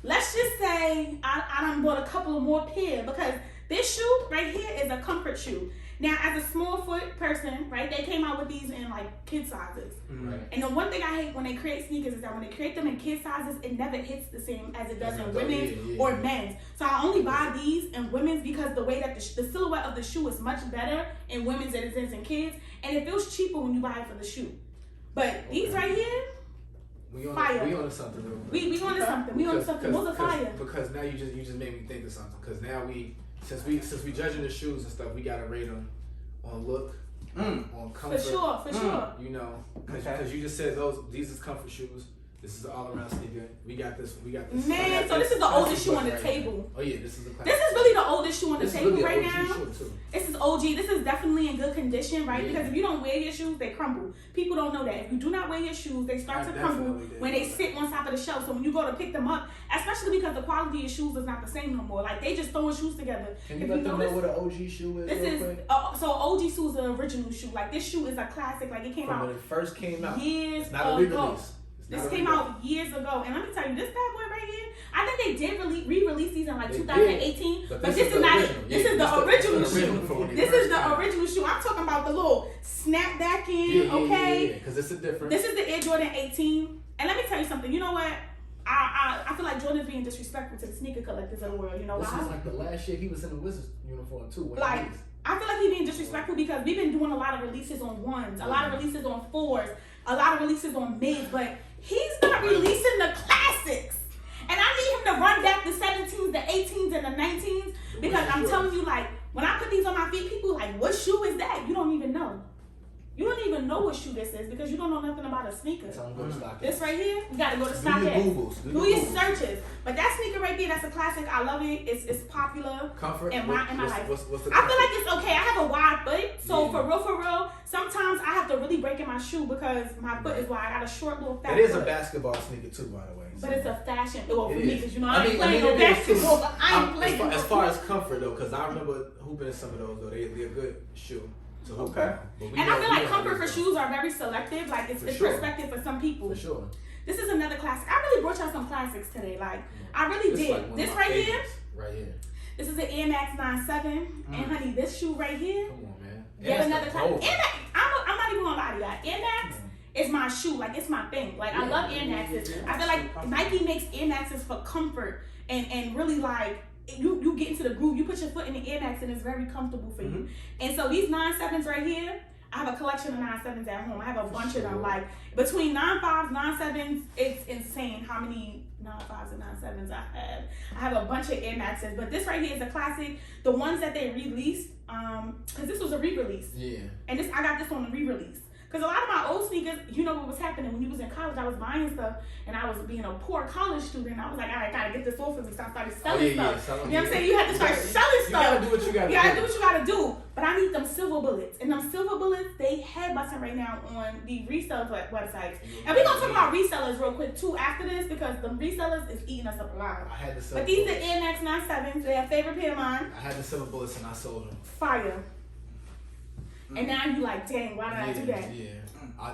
let's just say I done bought a couple of more pair because this shoe right here is a comfort shoe. Now, as a small foot person, right, they came out with these in like kid sizes. Right. And the one thing I hate when they create sneakers is that when they create them in kid sizes, it never hits the same as it does in women's or men's. So I only buy these in women's because the way that the silhouette of the shoe is much better in women's than it is in kids, and it feels cheaper when you buy it for the shoe. But these right here. We on something real quick. We on something. We on something. Those are fire. Because now you just made me think of something. Because now since we judging the shoes and stuff, we gotta rate them on look, on comfort. For sure. Because you just said these is comfort shoes. This is an all-around sneaker. We got this. Man, so this is the oldest shoe on the table. Oh yeah, this is the classic. This is really the oldest shoe on the table really right OG now. Shoe too. This is OG. This is definitely in good condition, right? Yeah. Because if you don't wear your shoes, they crumble. People don't know that. If you do not wear your shoes, they start to crumble when they sit on top of the shelf. So when you go to pick them up, especially because the quality of your shoes is not the same no more. Like, they just throwing shoes together. Can you let them know what an OG shoe is? This is so OG shoe is the original shoe. Like, this shoe is a classic. Like, it came out when it first came out. Years it's not a re-release. This came out years ago, and let me tell you, this bad boy right here, I think they did re-release these in like 2018, but this is not it. This is the original shoe. This is the original shoe. I'm talking about the little snap back in, okay? Yeah, because it's a difference. This is the Air Jordan 18, and let me tell you something. You know what? I feel like Jordan's being disrespectful to the sneaker collectors of the world. You know why? This is like the last year he was in the Wizards uniform too. Like, I feel like he's being disrespectful because we've been doing a lot of releases on ones, a lot of releases on fours, a lot of releases on mids, but he's not releasing the classics. And I need him to run back the 17s, the 18s, and the 19s because I'm telling you, like, when I put these on my feet, people like, what shoe is that? You don't even know. You don't even know what shoe this is because you don't know nothing about a sneaker. This right here, you gotta go to StockX. Do your searches. But that sneaker right there, that's a classic. I love it. It's popular. Comfort in my life. What's the I feel like it's okay. I have a wide foot, so for real, sometimes I have to really break in my shoe because my foot is wide. I got a short little fat foot. It is a basketball sneaker too, by the way. But it's a fashion. Well, for me, because I ain't playing no basketball. I ain't playing. As far as comfort though, because I remember hooping in some of those though. They're a good shoe. Okay. And I feel like comfort for shoes are very selective. Like, it's perspective for some people. For sure. This is another classic. I really brought y'all some classics today. Like, I really did. Like this right here. Right here. This is an Air Max 97. And honey, this shoe right here. Come on, man. Yet another classic. Air Max, I'm not even gonna lie to y'all. Air Max is my shoe. Like, it's my thing. Like, I love Air Maxes. I feel like Nike makes Air Maxes for comfort and really like you get into the groove. You put your foot in the Air Max and it's very comfortable for you. And so these 9.7s right here, I have a collection of 9.7s at home. I have a bunch of them. Like between 9.5s, 9.7s, it's insane how many 9.5s and 9.7s I have. I have a bunch of Air Maxes, but this right here is a classic. The ones that they released, because this was a re-release. Yeah. And I got this on the re-release. Because a lot of my old sneakers, you know what was happening when you was in college, I was buying stuff and I was being a poor college student. I was like, all right, I gotta get this off of me. So I started selling stuff. You know what I'm saying? You have to start selling stuff. You gotta do what you gotta do. You gotta do what you gotta do. But I need them silver bullets. And them silver bullets, they head busting right now on the resale websites. And we're gonna talk about resellers real quick too after this because the resellers is eating us up alive. I had the silver But these bullets. are Air Max 9.7s. They're a favorite pair of mine. I had the silver bullets and I sold them. Fire. And now you like, dang, why did I do that? Yeah.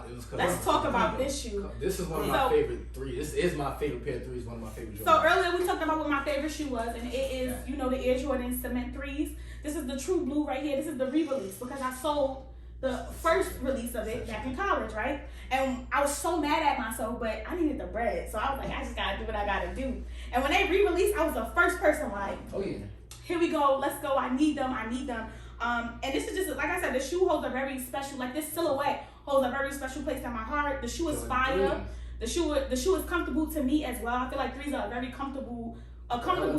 It was Let's talk about this shoe. This is one of my favorite three. This is my favorite pair of threes. One of my favorite. So earlier we talked about what my favorite shoe was, and it is, you know, the Air Jordan Cement 3s. This is the True Blue right here. This is the re-release because I sold the first release of it back in college, right? And I was so mad at myself, but I needed the bread, so I was like, I just gotta do what I gotta do. And when they re-released, I was the first person like, oh yeah, here we go, let's go. I need them. And this is just like I said, the shoe holds a very special, like this silhouette holds a very special place in my heart. The shoe is fire. The shoe is comfortable to me as well. I feel like threes are a very comfortable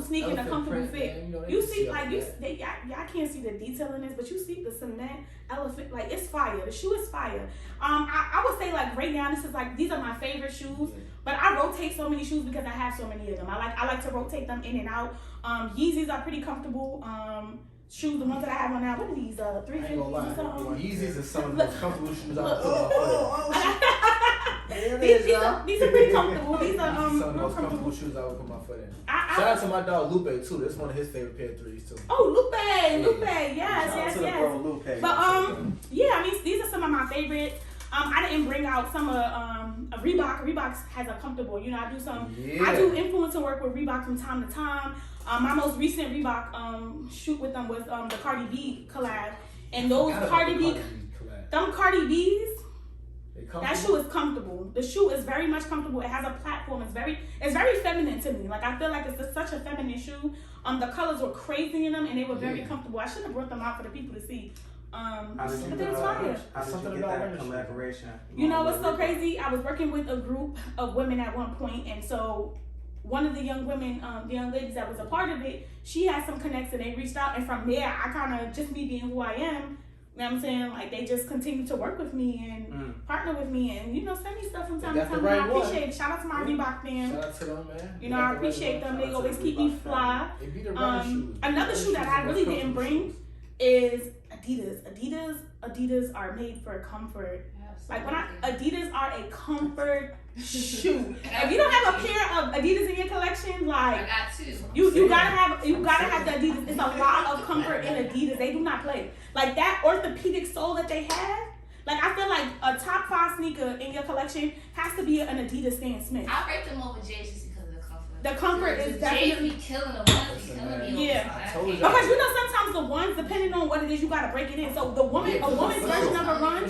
sneaker and a comfortable fit. You see, like y'all can't see the detail in this, but you see the cement elephant, like it's fire. The shoe is fire. I would say like right now, this is like these are my favorite shoes. But I rotate so many shoes because I have so many of them. I like to rotate them in and out. Yeezys are pretty comfortable. Shoes, the ones that I have on now, what are these? 350s or something? Yeezys are some of the most comfortable shoes I've put on my foot in. These are pretty comfortable. These are some of the most comfortable shoes I would put my foot in. Shout out to my dog Lupe too. That's one of his favorite pair of threes too. Oh, Lupe, yes. Lupe. But yeah, I mean these are some of my favorites. I didn't bring out some of Reebok. Reebok has a comfortable. You know, I do influencer work with Reebok from time to time. My most recent Reebok shoot with them was the Cardi B collab, and those Cardi B's. That shoe is comfortable. The shoe is very much comfortable. It has a platform. It's very feminine to me. Like I feel like it's such a feminine shoe. The colors were crazy in them, and they were very comfortable. I should have brought them out for the people to see. But it was fire. How did you get that collaboration? You know what's so crazy? I was working with a group of women at one point, and so one of the young women, the young ladies that was a part of it, she had some connects and they reached out, and from there, I kind of, just me being who I am, you know what I'm saying? Like, they just continue to work with me and partner with me and, you know, send me stuff from time to time. Right, I appreciate it. Shout out to my Reebok fans. Shout out to them, man. You know, I appreciate them. They always keep me fly. Another shoe that I really didn't bring is Adidas. Adidas are made for comfort. Like Adidas are a comfort shoe. If you don't have a pair of Adidas in your collection, like I got two. You gotta have the Adidas. It's a lot of comfort in Adidas. They do not play. Like that orthopedic sole that they have. Like I feel like a top 5 sneaker in your collection has to be an Adidas Stan Smith. I rate them over J's just because of the comfort. The comfort is definitely killing the ones be killing me. Yeah, because you know sometimes the ones, depending on what it is, you gotta break it in. So a woman's version of a run,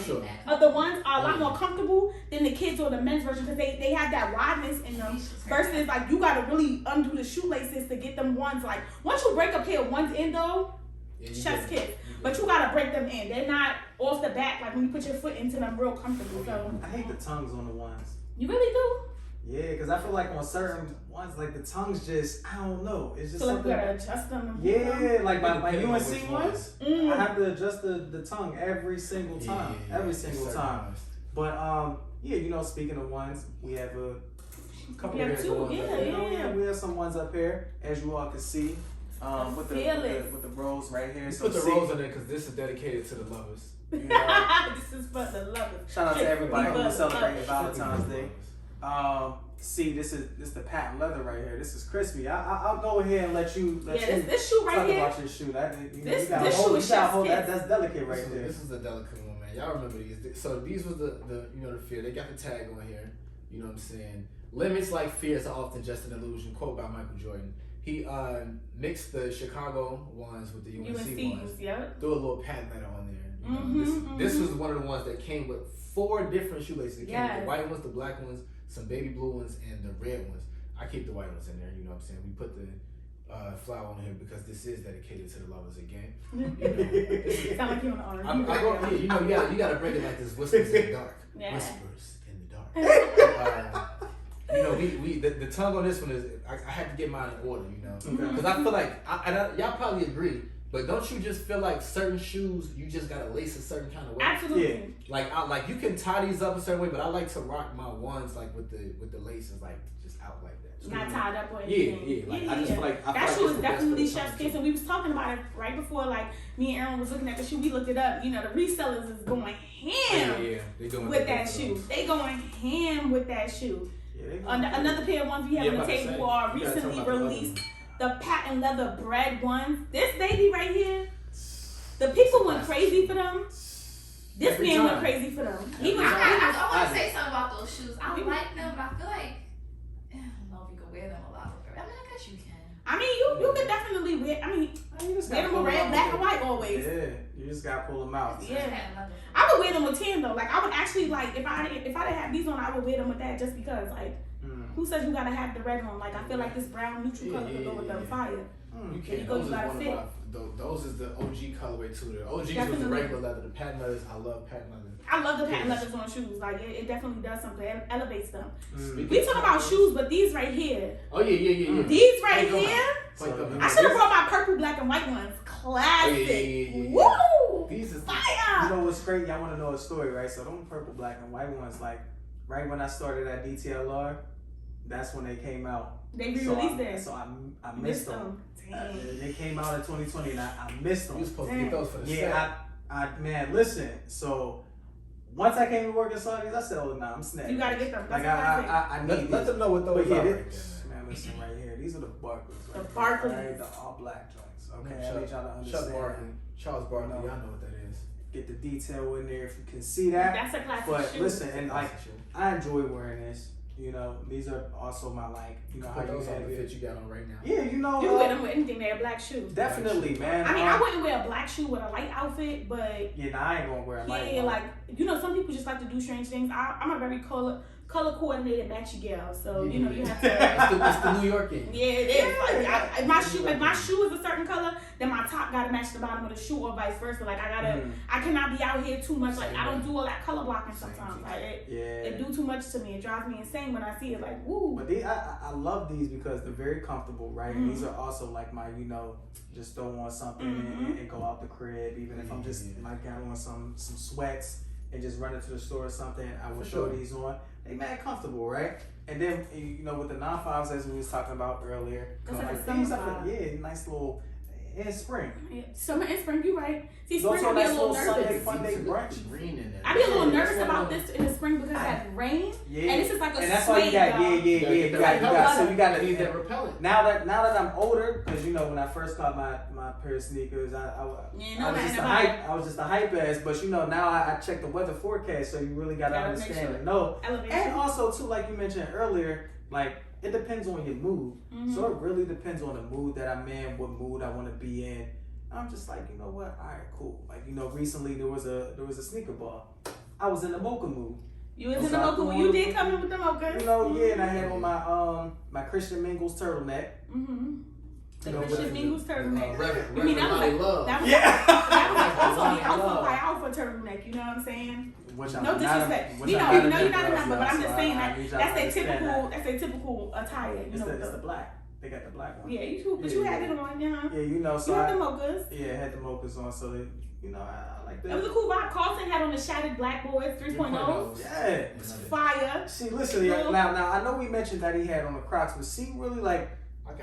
the ones are a lot more comfortable than the kids or the men's version because they have that wideness in them. Versus like you gotta really undo the shoelaces to get them ones. Like once you break a pair of ones in though, chef's kiss. But you gotta break them in. They're not off the bat like when you put your foot into them real comfortable. So I hate the tongues on the ones. You really do? Yeah, because I feel like on certain ones, like the tongues just, I don't know. It's just so something. You gotta adjust them. Yeah, like my UNC ones, I have to adjust the tongue every single time. But yeah, you know, speaking of ones, we have a couple of two. Yeah. We have some ones up here, as you all can see. With the rose right here. So put the rose on there because this is dedicated to the lovers. You know, this is for the lovers. Shout out to everybody who's celebrating Valentine's Day. See, this is the patent leather right here. This is crispy. I'll go ahead and let you. This shoe right here. Talk about this shoe. This shoe is that's delicate right there. This is a delicate one, man. Y'all remember these? So these was the the fear. They got the tag on here. You know what I'm saying? Limits like fears are often just an illusion. Quote by Michael Jordan. He mixed the Chicago ones with the UNC ones. Yep. Threw a little patent letter on there. You know, this was one of the ones that came with 4 different shoelaces. It came with the white ones, the black ones, some baby blue ones, and the red ones. I keep the white ones in there. You know what I'm saying? We put the flower on here because this is dedicated to the lovers again. Sound like you on the R&B. You gotta bring it like this. Whispers in the dark. Yeah. Whispers in the dark. The tongue on this one is I had to get mine in order, because I feel like y'all probably agree. But don't you just feel like certain shoes you just gotta lace a certain kind of way? Absolutely. Yeah. Like you can tie these up a certain way, but I like to rock my ones like with the laces like just out like that. Not tied up or anything. Yeah. I just feel like that shoe is definitely chef's kiss, and we was talking about it right before. Like me and Aaron was looking at the shoe, we looked it up. The resellers is going ham they doing with that shoe. They going ham with that shoe. Another pair of ones we have on the table are recently released. The patent leather bread ones. This baby right here, the people went crazy for them. This man went crazy for them. I want to say something about those shoes. I like them, but I feel like I don't know if you can wear them a lot. I guess you can. You could definitely wear. Wear them with red, black, and white always. Yeah, you just gotta pull them out. Yeah, I would wear them with tan though. Like I would actually like if I didn't have these on, I would wear them with that just because like. Who says you gotta have the red on? Like I feel like this brown neutral color could go with the fire. You can't. Those is the OG colorway too. The OGs was the regular leather. The patent leathers, I love patent leather. I love the patent leathers on shoes. Like it definitely does something. It elevates them. We talk about shoes, but these right here. Oh yeah. These right here. I should have brought my purple, black, and white ones. Classic. Woo! These is fire. You know what's great? Y'all want to know a story, right? So them purple, black, and white ones, like right when I started at DTLR. That's when they came out. They re-released them. So I missed them. They came out in 2020 and I missed them. You were supposed to get those for the set. Man, listen. So once I came to work in Saudis, I said, oh, nah, I'm snapping. You got to get them. Like, I need let them know what those are. Man, listen right here. These are the Barclays. The Barclays. Right? The all black joints. Okay, I need y'all to understand. Charles Barkley, y'all know what that is. Get the detail in there if you can see that. That's a classic But shoe. listen, and like, I enjoy wearing this. These are also my how you those have on the it. fit you got on right now. You Yeah, can wear them with anything. They're a black shoe. Definitely, man. I wouldn't wear a black shoe with a light outfit, but I ain't gonna wear a light. Yeah, like some people just like to do strange things. I'm a very color coordinated matchy girl, so you have to. It's the New York game. Yeah, it is. Like, if my shoe is a certain color, then my top gotta match the bottom of the shoe, or vice versa. Like I cannot be out here too much. Like I don't do all that color blocking sometimes. Like it do too much to me. It drives me insane when I see it. Like woo. But I love these because they're very comfortable, right? And these are also like my just throw on something and go out the crib. Even if I'm just like got on some sweats and just run into the store or something, I will show these on. They mad comfortable, right? And then with the non-fives as we was talking about earlier, nice little in spring. Yeah. Summer and spring, you right. See, Those spring I be a little Sunday nervous. fun day brunch. I be a little nervous about this in the spring because it has rain, and this is like a and that's why you got you got to need that repellent. Now that I'm older, because when I first got my pair of sneakers, I was just a hype ass. But now I check the weather forecast, so you really got to understand and know. And also too, like you mentioned earlier, like. It depends on your mood. So it really depends on the mood that I'm in, what mood I want to be in. I'm just like, you know what? All right, cool. Like, recently there was a sneaker ball. I was in the mocha mood. You was in the mocha mood. You did come in with the mochas. And I had on my Christian Mingles turtleneck. The Christian Mingles turtleneck. You mean that was like love? That was also my outfit turtleneck. You know what I'm saying? No disrespect. You're not in that, but I'm just saying that's a typical attire. It's the black. They got the black one. Yeah, you had it on, Yeah, so you had the mochas. Yeah, I had the mochas on, so that I like that. It was a cool vibe. Carlton had on the shattered black boys 3.0. Yeah, fire. See, listen, now I know we mentioned that he had on the Crocs, but see, really like.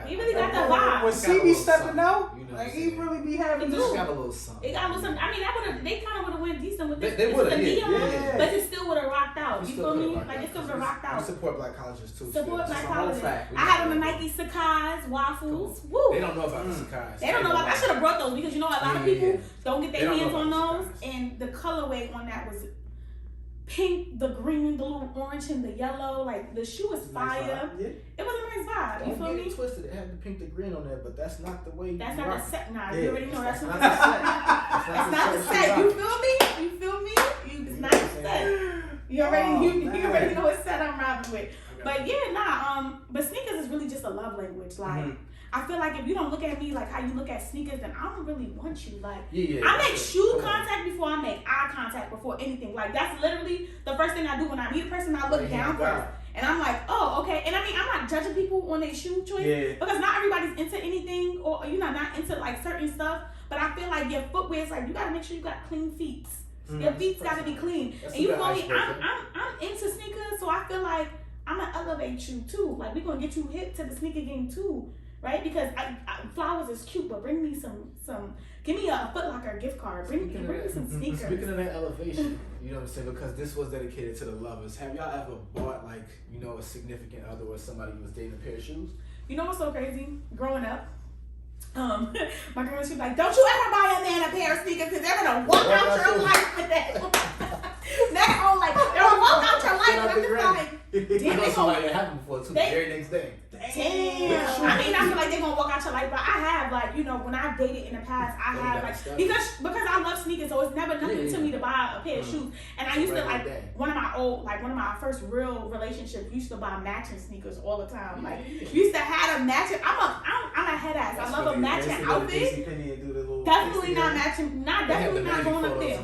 He really got that vibe. When CB stepping out, he really be having this. Got a little something. It got a little something. I mean, they kind of would have went decent with this. They would have, but it still would have rocked out. You feel me? Like it still would have rocked out. We support black colleges too. Support black colleges. I had on the Nike Sakai's, waffles. Woo. They don't know about the Sakai's. They don't know about. I should have brought those because a lot of people don't get their hands on those, and the colorway on that was pink, the green, the little orange, and the yellow. Like the shoe is fire. It was a nice vibe. You feel me? Twisted. It had the pink, the green on there, but that's not the way. That's not the set. Nah, you already know that's not the set. That's not the set. You feel me? It's not the set. You already know what set I'm riding with. But but sneakers is really just a love language. Like I I feel like if you don't look at me like how you look at sneakers, then I don't really want you. Like, yeah, I make shoe contact before I make eye contact before anything. Like, that's literally the first thing I do when I meet a person. I look down first. And I'm like, oh, okay. And I mean, I'm not judging people on their shoe choice because not everybody's into anything or, you know, not into like certain stuff. But I feel like your footwear is like, you got to make sure you got clean feet. Your feet's got to be clean. And you feel me? I'm into sneakers, so I feel like I'm going to elevate you too. Like, we're going to get you hip to the sneaker game too. Right? Because flowers is cute, but bring me some give me a Foot Locker gift card. Bring me some sneakers. Speaking of that elevation, you know what I'm saying? Because this was dedicated to the lovers. Have y'all ever bought, like, you know, a significant other or somebody you was dating a pair of shoes? You know what's so crazy? Growing up, my girl, she'd be like, don't you ever buy a man a pair of sneakers because they're going to walk out your life with that. They're all like, they're going to walk out your life. And I'm just like, damn, I know somebody that happened before, too, the very next day. Damn. I mean, I feel like they're gonna walk out your life, but I have, like, you know, when I've dated in the past, I have like because I love sneakers, so it's never nothing to me to buy a pair of shoes. And I used to like one of my first real relationships used to buy matching sneakers all the time. Like, used to have a matching. I'm a head ass. I love a matching outfit. Definitely not matching. Definitely not going up there.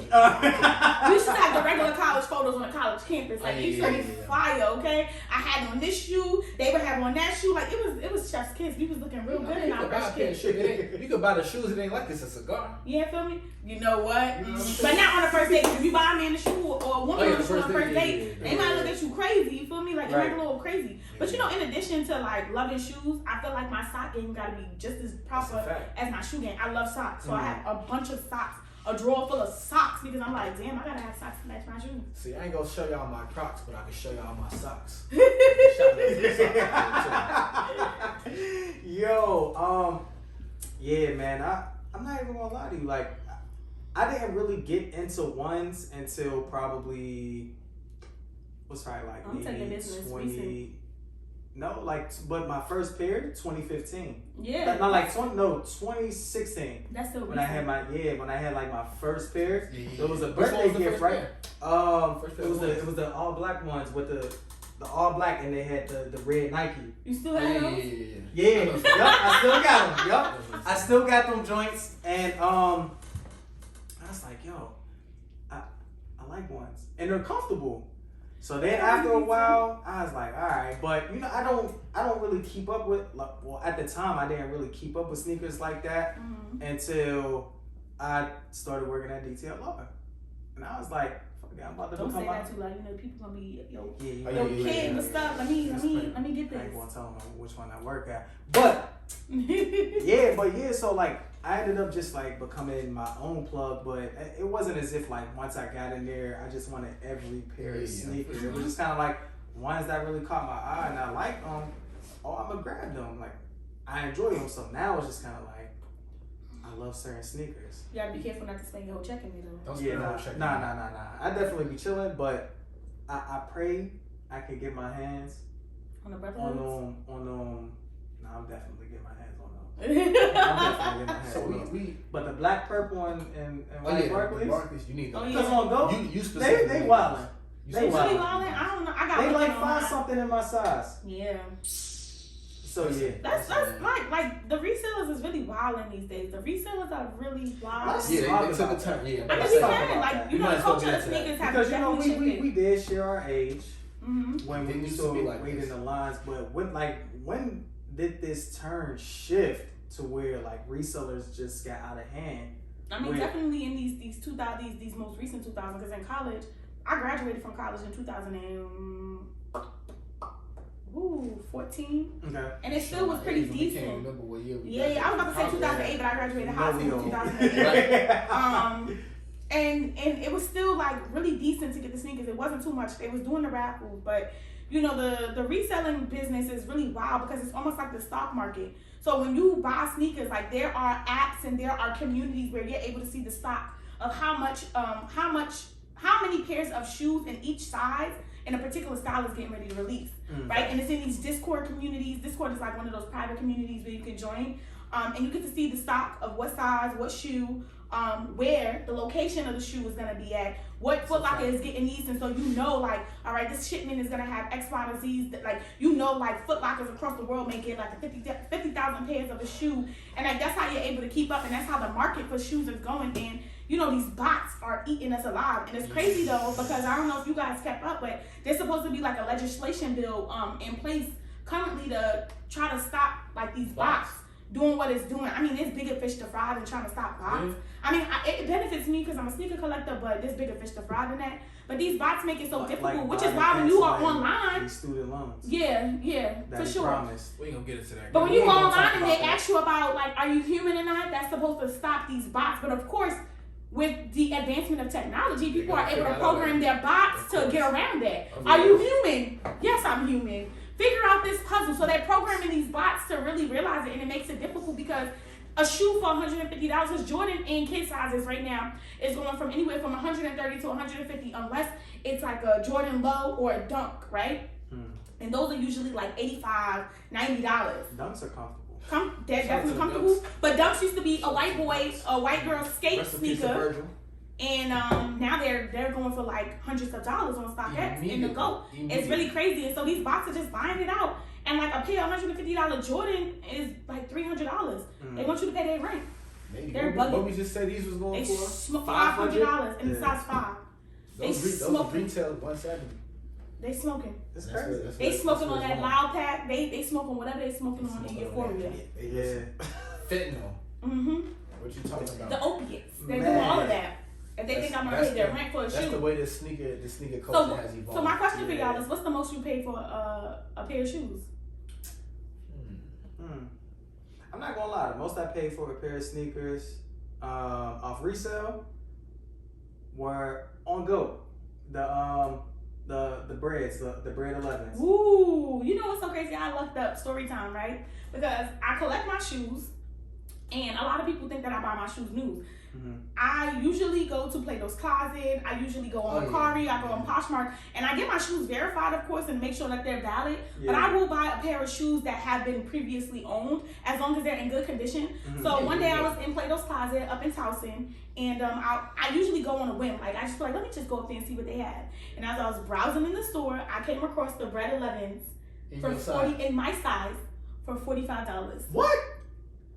We used to have the regular college photos on the college campus. Like, it used to be fire. Okay, I had on this shoe. They would have on that shoe. Like, it was chef's kiss. We was looking real good in our fresh kids. You could buy the shoes. It ain't like it's a cigar. Yeah, feel me? You know what? But not on the first date. If you buy a man a shoe or a woman on the first date, they might look at you crazy. You feel me? Like, you might look a little crazy. But you know, in addition to like loving shoes, I feel like my sock game gotta be just as proper as my shoe game. I love socks, so I have a bunch of socks. A drawer full of socks because I'm like, damn, I gotta have socks to match my shoes. See, I ain't gonna show y'all my Crocs, but I can show y'all my socks. Yo, yeah, man, I'm not even gonna lie to you. Like, I didn't really get into ones until probably what's probably like I'm taking business 20. No, like, but my first pair, 2015. Yeah. Not like 2016. That's still when I had like my first pair. It was a Which birthday was the gift, first right? pair? It was the all black ones with the all black, and they had the red Nike. You still have those? Yeah. Yup, I still got them. Yup, I still got them joints, and I was like, yo, I like ones, and they're comfortable. So then after a while, I was like, all right, but you know, I don't really keep up with, like, well, at the time I didn't really keep up with sneakers like that until I started working at DTL Law, and I was like, fuck it, I'm about to don't become say that too loud. You know, people gonna be yo kid and stuff. Let me get this. I ain't gonna tell them which one I work at, but yeah. So like, I ended up just like becoming my own plug, but it wasn't as if like once I got in there, I just wanted every pair of sneakers. It was just kind of like ones that really caught my eye and I liked them. Oh, I'm gonna grab them. Like, I enjoy them. So now it's just kind of like, I love certain sneakers. You gotta be careful not to spend your whole check in me though. Don't spend your whole check. Nah. I definitely be chilling, but I pray I could get my hands on the brother on them. Nah, I'm definitely getting my hands on them. I'm definitely getting my hands on them. But the black, purple, and white Barclays, you need them. Because on those, you they wildin'. They really wildin'? I don't know. I got they like find something in my size. Yeah. So yeah. That's like the resellers is really wildin' these days. The resellers are really wild. Yeah, they took a turn. Yeah. I guess we can. Like, you know, the culture of sneakers have because, you know, definitely we did share our age when we used used to wait in the lines, but when did this turn shift to where like resellers just got out of hand? I mean, definitely in these most recent 2000s. Because in college, I graduated from college in 2014. Okay. And it still was pretty decent. Can't remember what year yeah, I was about to say 2008, but I graduated high school in 2008. And it was still like really decent to get the sneakers. It wasn't too much. They was doing the raffles, but you know, the reselling business is really wild because it's almost like the stock market. So when you buy sneakers, like, there are apps and there are communities where you're able to see the stock of how many pairs of shoes in each size in a particular style is getting ready to release, right? And it's in these Discord communities. Discord is like one of those private communities where you can join, and you get to see the stock of what size, what shoe, where the location of the shoe is gonna be at, what Foot Locker is getting these, and so you know, like, all right, this shipment is gonna have X, Y, and Z's. That, like, you know, like Foot Lockers across the world may get like 50,000 pairs of a shoe, and like that's how you're able to keep up, and that's how the market for shoes is going. And you know, these bots are eating us alive, and it's crazy though because I don't know if you guys kept up, but there's supposed to be like a legislation bill in place currently to try to stop like these bots doing what it's doing. I mean, there's bigger fish to fry than trying to stop bots. Yeah. I mean, it benefits me because I'm a sneaker collector, but there's bigger fish to fry than that. But these bots make it so difficult, which is why when you are online, student loans. Yeah, that for sure. Promised. We ain't gonna get into that. But when you go online and they ask you about like, are you human or not? That's supposed to stop these bots. But of course, with the advancement of technology, people are able to program their bots to get around that. Are you human? Yes, I'm human. Figure out this puzzle. So they're programming these bots to really realize it, and it makes it difficult because a shoe for $150, Jordan in kid sizes right now is going from anywhere from $130 to $150 unless it's like a Jordan Low or a Dunk, right? And those are usually like $85, $90. Dunks are comfortable. They're definitely comfortable. But Dunks used to be a white girl skate sneaker. And now they're going for like hundreds of dollars on StockX in the GOAT. It's really crazy. And so these bots are just buying it out. And like a pair of $150 Jordan is like $300. They want you to pay their rent. Maybe. They're bugging. What we just said these was going for? $500 in size 5. Those retail 170. They smoking. It's crazy. They smoking on that loud pack. They smoking whatever they smoking on in Euphoria. Yeah. Fentanyl. What you talking about? The opiates. They're doing all of that. If they think I'm gonna pay their rent for a shoe. That's the way the sneaker culture has evolved. So my question for y'all is, what's the most you paid for a pair of shoes? I'm not gonna lie. The most I paid for a pair of sneakers off resale were on GOAT. The breads, the bread 11s. Ooh, you know what's so crazy? I looked up story time, right? Because I collect my shoes, and a lot of people think that I buy my shoes new. I usually go to Plato's Closet. I usually go on Mercari. I go on Poshmark, and I get my shoes verified, of course, and make sure that they're valid. But I will buy a pair of shoes that have been previously owned, as long as they're in good condition. So one day I was in Plato's Closet up in Towson, and I usually go on a whim. Like I just feel like, let me just go up there and see what they have. And as I was browsing in the store, I came across the Bread 11s for $40 in my size for $45. What?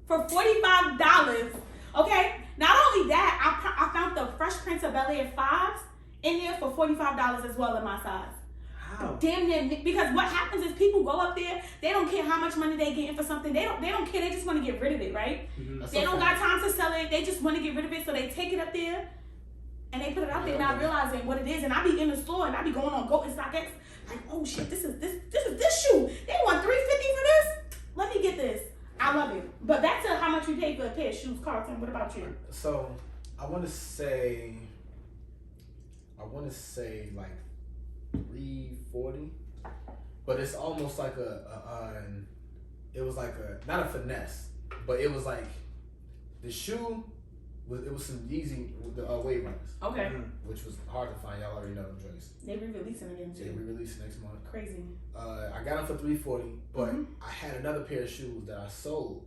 For $45. Okay. Not only that, I found the Fresh Prince of Bel-Air 5s in there for $45 as well in my size. How? Damn near, because what happens is people go up there, they don't care how much money they getting for something. They don't care. They just want to get rid of it, right? They don't got time to sell it. They just want to get rid of it, so they take it up there and they put it out there, not realizing what it is. And I be in the store and I be going on GOAT and StockX like, oh shit, this is this shoe. They want $350 for this. Let me get this. I love it. But back to how much you paid for a pair of shoes, Carlton. What about you? So I want to say like $340, but it's almost like it was like not a finesse, but it was like the shoe was some Yeezy Wave Runners. Okay. Which was hard to find. Y'all already know them joints. They re-releasing again too. They re-release next month. Crazy. I got them for $340, but I had another pair of shoes that I sold,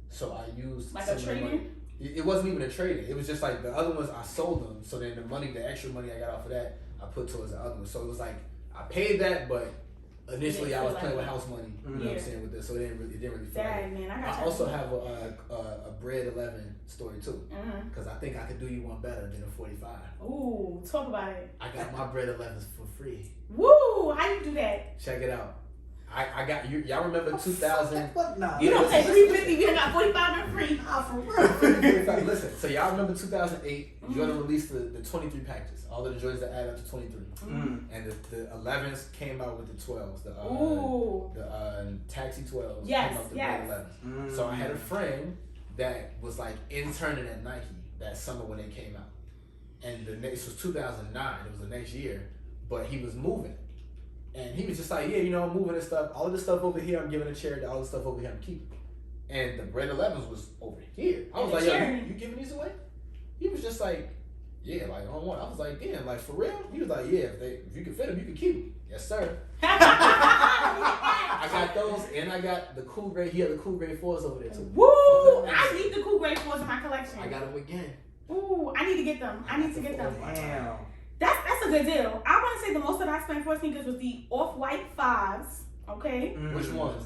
so I used like a trade-in. It wasn't even a trade-in. It was just like the other ones I sold them. So then the extra money I got off of that, I put towards the other one. So it was like I paid that, but initially I was playing with house money. You know what I'm saying, with this, so it didn't really feel like it. I also have a Bread 11 story too, because I think I could do you one better than a 45. Ooh, talk about it. I got my Bread 11s for free. Woo! How you do that? Check it out. I got you. Y'all remember 2000? Nah. You don't pay $350. You got $45 for free. For real. Listen. So y'all remember 2008? Jordan released the 23 packages. All of the Jordans that add up to 23. And the 11s came out with the 12s. The Taxi 12s came out with the Bread 11s. So I had a friend that was like interning at Nike that summer when they came out, and this was 2009. It was the next year, but he was moving. And he was just like, yeah, I'm moving and stuff. All of this stuff over here, I'm giving a charity. All this stuff over here, I'm keeping. And the Bread 11s was over here. I was like, yo, you giving these away? He was just like, yeah, like, on one. I was like, damn, like, for real? He was like, yeah, if you can fit them, you can keep them. Yes, sir. I got those, and I got the cool gray. He had the cool gray 4s over there, too. Woo! I need the cool gray 4s in my collection. I got them again. Ooh, I need to get them. I need to get them. Damn. That's a good deal. I want to say the most that I spent for sneakers was the Off-White 5s. Okay. Which ones?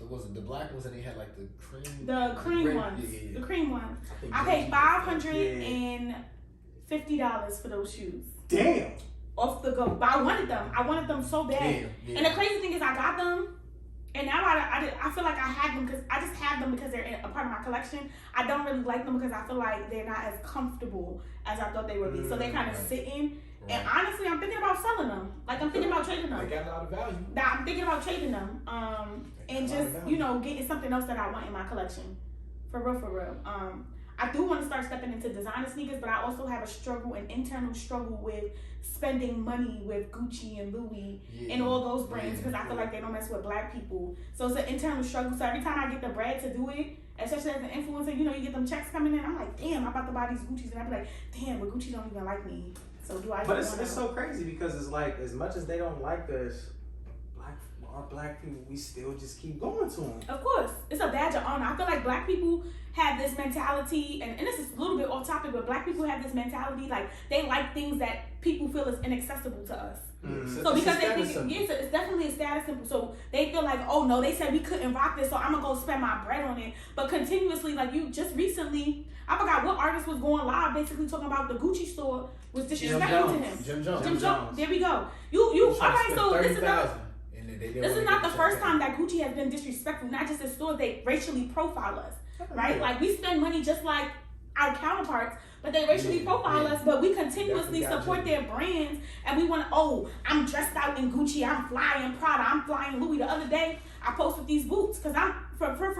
Was it the black ones and they had like the cream? The cream red, ones. yeah. The cream ones. I paid $550 for those shoes. Damn. Off the go. But I wanted them. I wanted them so bad. Damn, yeah. And the crazy thing is I got them. And now I feel like I had them because I just have them because they're a part of my collection. I don't really like them because I feel like they're not as comfortable as I thought they would be. So they're kind of sitting. Right. And honestly, I'm thinking about selling them. Like I'm thinking about trading them. They got a lot of value. I'm thinking about trading them. And just getting something else that I want in my collection. For real. I do want to start stepping into designer sneakers, but I also have an internal struggle with spending money with Gucci and Louis and all those brands because I feel like they don't mess with black people. So it's an internal struggle. So every time I get the bread to do it, especially as an influencer, you get them checks coming in. I'm like, damn, I'm about to buy these Gucci's, and I be like, damn, but Gucci don't even like me. So do I? But it's so crazy because it's like as much as they don't like us, our black people, we still just keep going to them. Of course, it's a badge of honor. I feel like black people have this mentality, and this is a little bit off topic, but black people have this mentality like they like things that people feel is inaccessible to us. Mm-hmm. So because they think it's definitely a status symbol. So they feel like, oh no, they said we couldn't rock this, so I'm gonna go spend my bread on it. But continuously, like you just recently, I forgot what artist was going live, basically talking about the Gucci store was disrespectful to him. Jim Jones. Jim Jones. There we go. You all right? So this is not the first time that Gucci has been disrespectful. Not just in stores, they racially profile us, right? Like we spend money just like our counterparts, but they racially profile us. But we continuously support their brands, and we want to. Oh, I'm dressed out in Gucci. I'm flying Prada. I'm flying Louis. The other day, I posted these boots because I'm for real.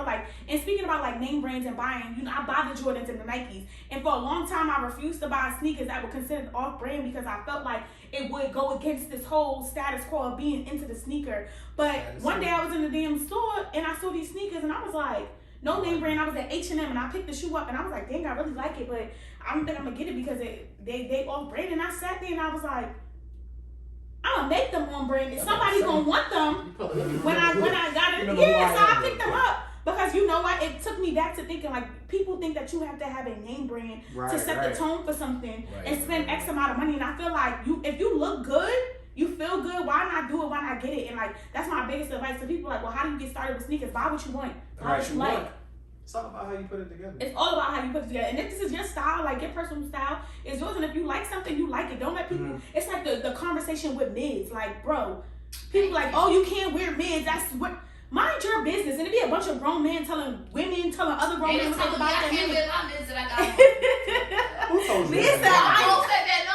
Like, and speaking about like name brands and buying, I buy the Jordans and the Nikes, and for a long time I refused to buy sneakers that were considered off-brand because I felt like it would go against this whole status quo of being into the sneaker. But one day I was in the damn store and I saw these sneakers and I was like, no name brand. I was at H&M and I picked the shoe up and I was like, dang, I really like it, but I don't think I'm gonna get it because they off-brand. And I sat there and I was like, I'm gonna make them on brand. If somebody's gonna want them when I got it, so I picked them up because you know what? It took me back to thinking like people think that you have to have a name brand to set the tone for something and spend X amount of money. And I feel like if you look good, you feel good, why not do it? Why not get it? And like that's my biggest advice to people. Like, well, how do you get started with sneakers? Buy what you want. Buy what you like. It's all about how you put it together. It's all about how you put it together. And if this is your style, like your personal style, it's yours. And if you like something, you like it. Don't let people, it's like the conversation with mids. Like, bro, people like, oh, you can't wear mids. That's what, mind your business. And it'd be a bunch of grown men telling other grown men about that. I can't wear my mids that I got. Who told you Lisa, that? I said that. No.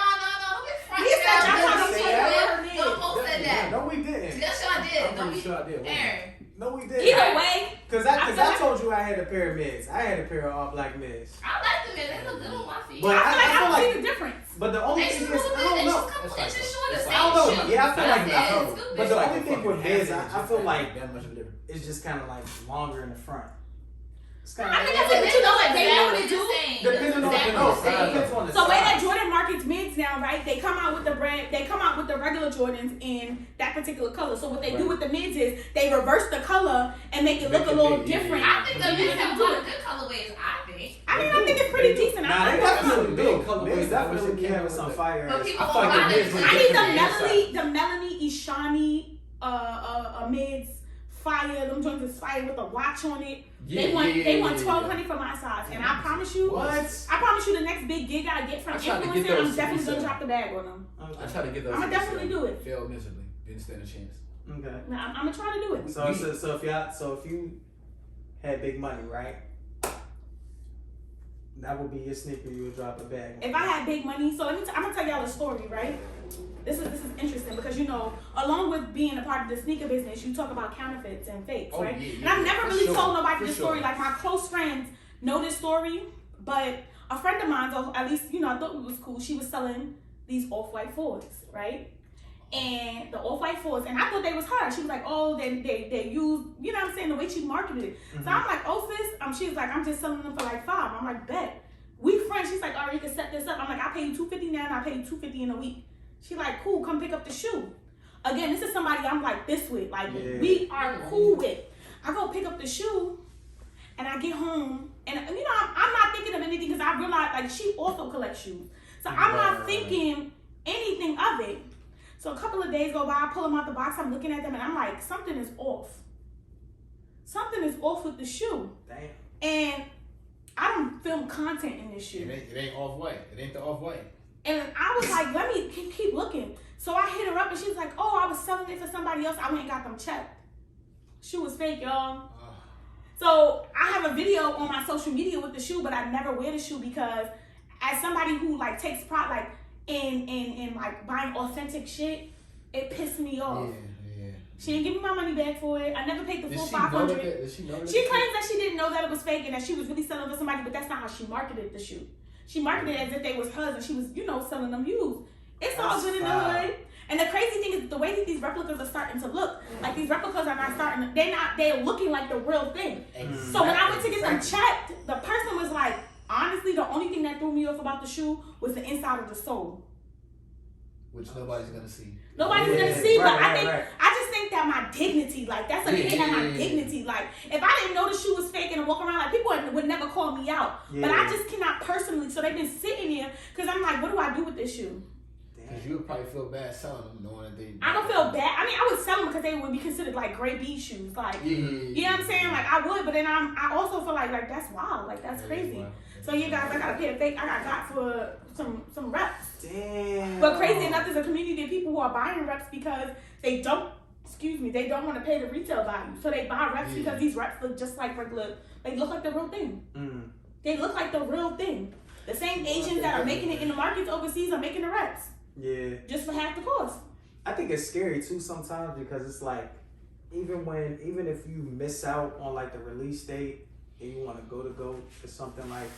Don't post that. No, we didn't. Yes, y'all did. I'm pretty sure I did. Aaron. No, we didn't. Either way. Because I told you I had a pair of mids. I had a pair of all black mids. I like them mids. They look good on my feet. But I feel like see the difference. But the only thing is, I don't know. It's just shorter. I don't know. Yeah, I feel like that. But the only thing with mids, I feel like that much of a difference. it's just kind of like longer in the front. I think that's what you know, like they know what to do. Depending on the So way that Jordan markets mids now, right? They come out with the regular Jordans in that particular color. So what they do with the mids is they reverse the color and make it look a little different. I think the mids have a lot of good colorways. I think it's pretty decent. Nah, they definitely do. Mids definitely be having some fire. But people I need the Melanie Ishani mids fire. Them joints is fire with a watch on it. They want $1,200 for my size, and I promise you, the next big gig I get from influencer, I'm definitely gonna drop the bag on them. I try to get those. I'm gonna definitely do it. Failed miserably. Didn't stand a chance. Okay. Now, I'm gonna try to do it. So if you had big money, right? That would be your sneaker you would drop a bag on. If I had big money, so I'm gonna tell y'all a story, right? This is interesting because along with being a part of the sneaker business, you talk about counterfeits and fakes, right? And I've never really told nobody this story. Like my close friends know this story, but a friend of mine, or at least I thought it was cool. She was selling these off-white 4s, right? And the off-white 4s, and I thought they was her. She was like, oh, they use, what I'm saying, the way she marketed it. Mm-hmm. So I'm like, oh sis, she was like, I'm just selling them for like $5. I'm like, bet. We friends. She's like, all right, you can set this up. I'm like, I pay you $250 now, and I pay you $250 in a week. She like, cool, come pick up the shoe. Again, this is somebody I'm like this with. Like, we are cool with. I go pick up the shoe, and I get home, and I'm not thinking of anything because I realize, like, she also collects shoes. So I'm not thinking anything of it. So a couple of days go by, I pull them out the box, I'm looking at them, and I'm like, something is off. Something is off with the shoe. Damn. And I don't film content in this shoe. It ain't off-white. It ain't the off-white. And I was like, let me keep looking. So I hit her up, and she was like, oh, I was selling it for somebody else. I went and got them checked. Shoe was fake, y'all. So I have a video on my social media with the shoe, but I never wear the shoe because as somebody who like takes pride like in like buying authentic shit, it pissed me off. Yeah. She didn't give me my money back for it. I never paid the full $500. Did she know that? She claims that she didn't know that it was fake and that she was really selling for somebody, but that's not how she marketed the shoe. She marketed it as if they was hers and she was, selling them used. It's all good in the hood. And the crazy thing is the way that these replicas are starting to look, like these replicas are not starting, they're looking like the real thing. Exactly. So when I went to get them checked, the person was like, honestly, the only thing that threw me off about the shoe was the inside of the sole. Which nobody's gonna see. Nobody's gonna see, but I just think that my dignity, like that's a hit at my dignity. Like if I didn't know the shoe was fake and walk around, like people would never call me out. Yeah. But I just cannot personally. So they've been sitting there because I'm like, what do I do with this shoe? Because you would probably feel bad selling them, knowing that they. I don't feel bad. I mean, I would sell them because they would be considered like gray B shoes, like you know what I'm saying. Like I would, but then I also feel like that's wild, like that's crazy. So you guys, I got a pair of fake. I got for some reps. Damn. But crazy enough, there's a community of people who are buying reps because they don't want to pay the retail value. So they buy reps because these reps look just like regular. They look like the real thing. Mm. They look like the real thing. The same Asians that are making it in the markets overseas are making the reps. Yeah. Just for half the cost. I think it's scary too sometimes because it's like, even if you miss out on like the release date and you want to go for something like,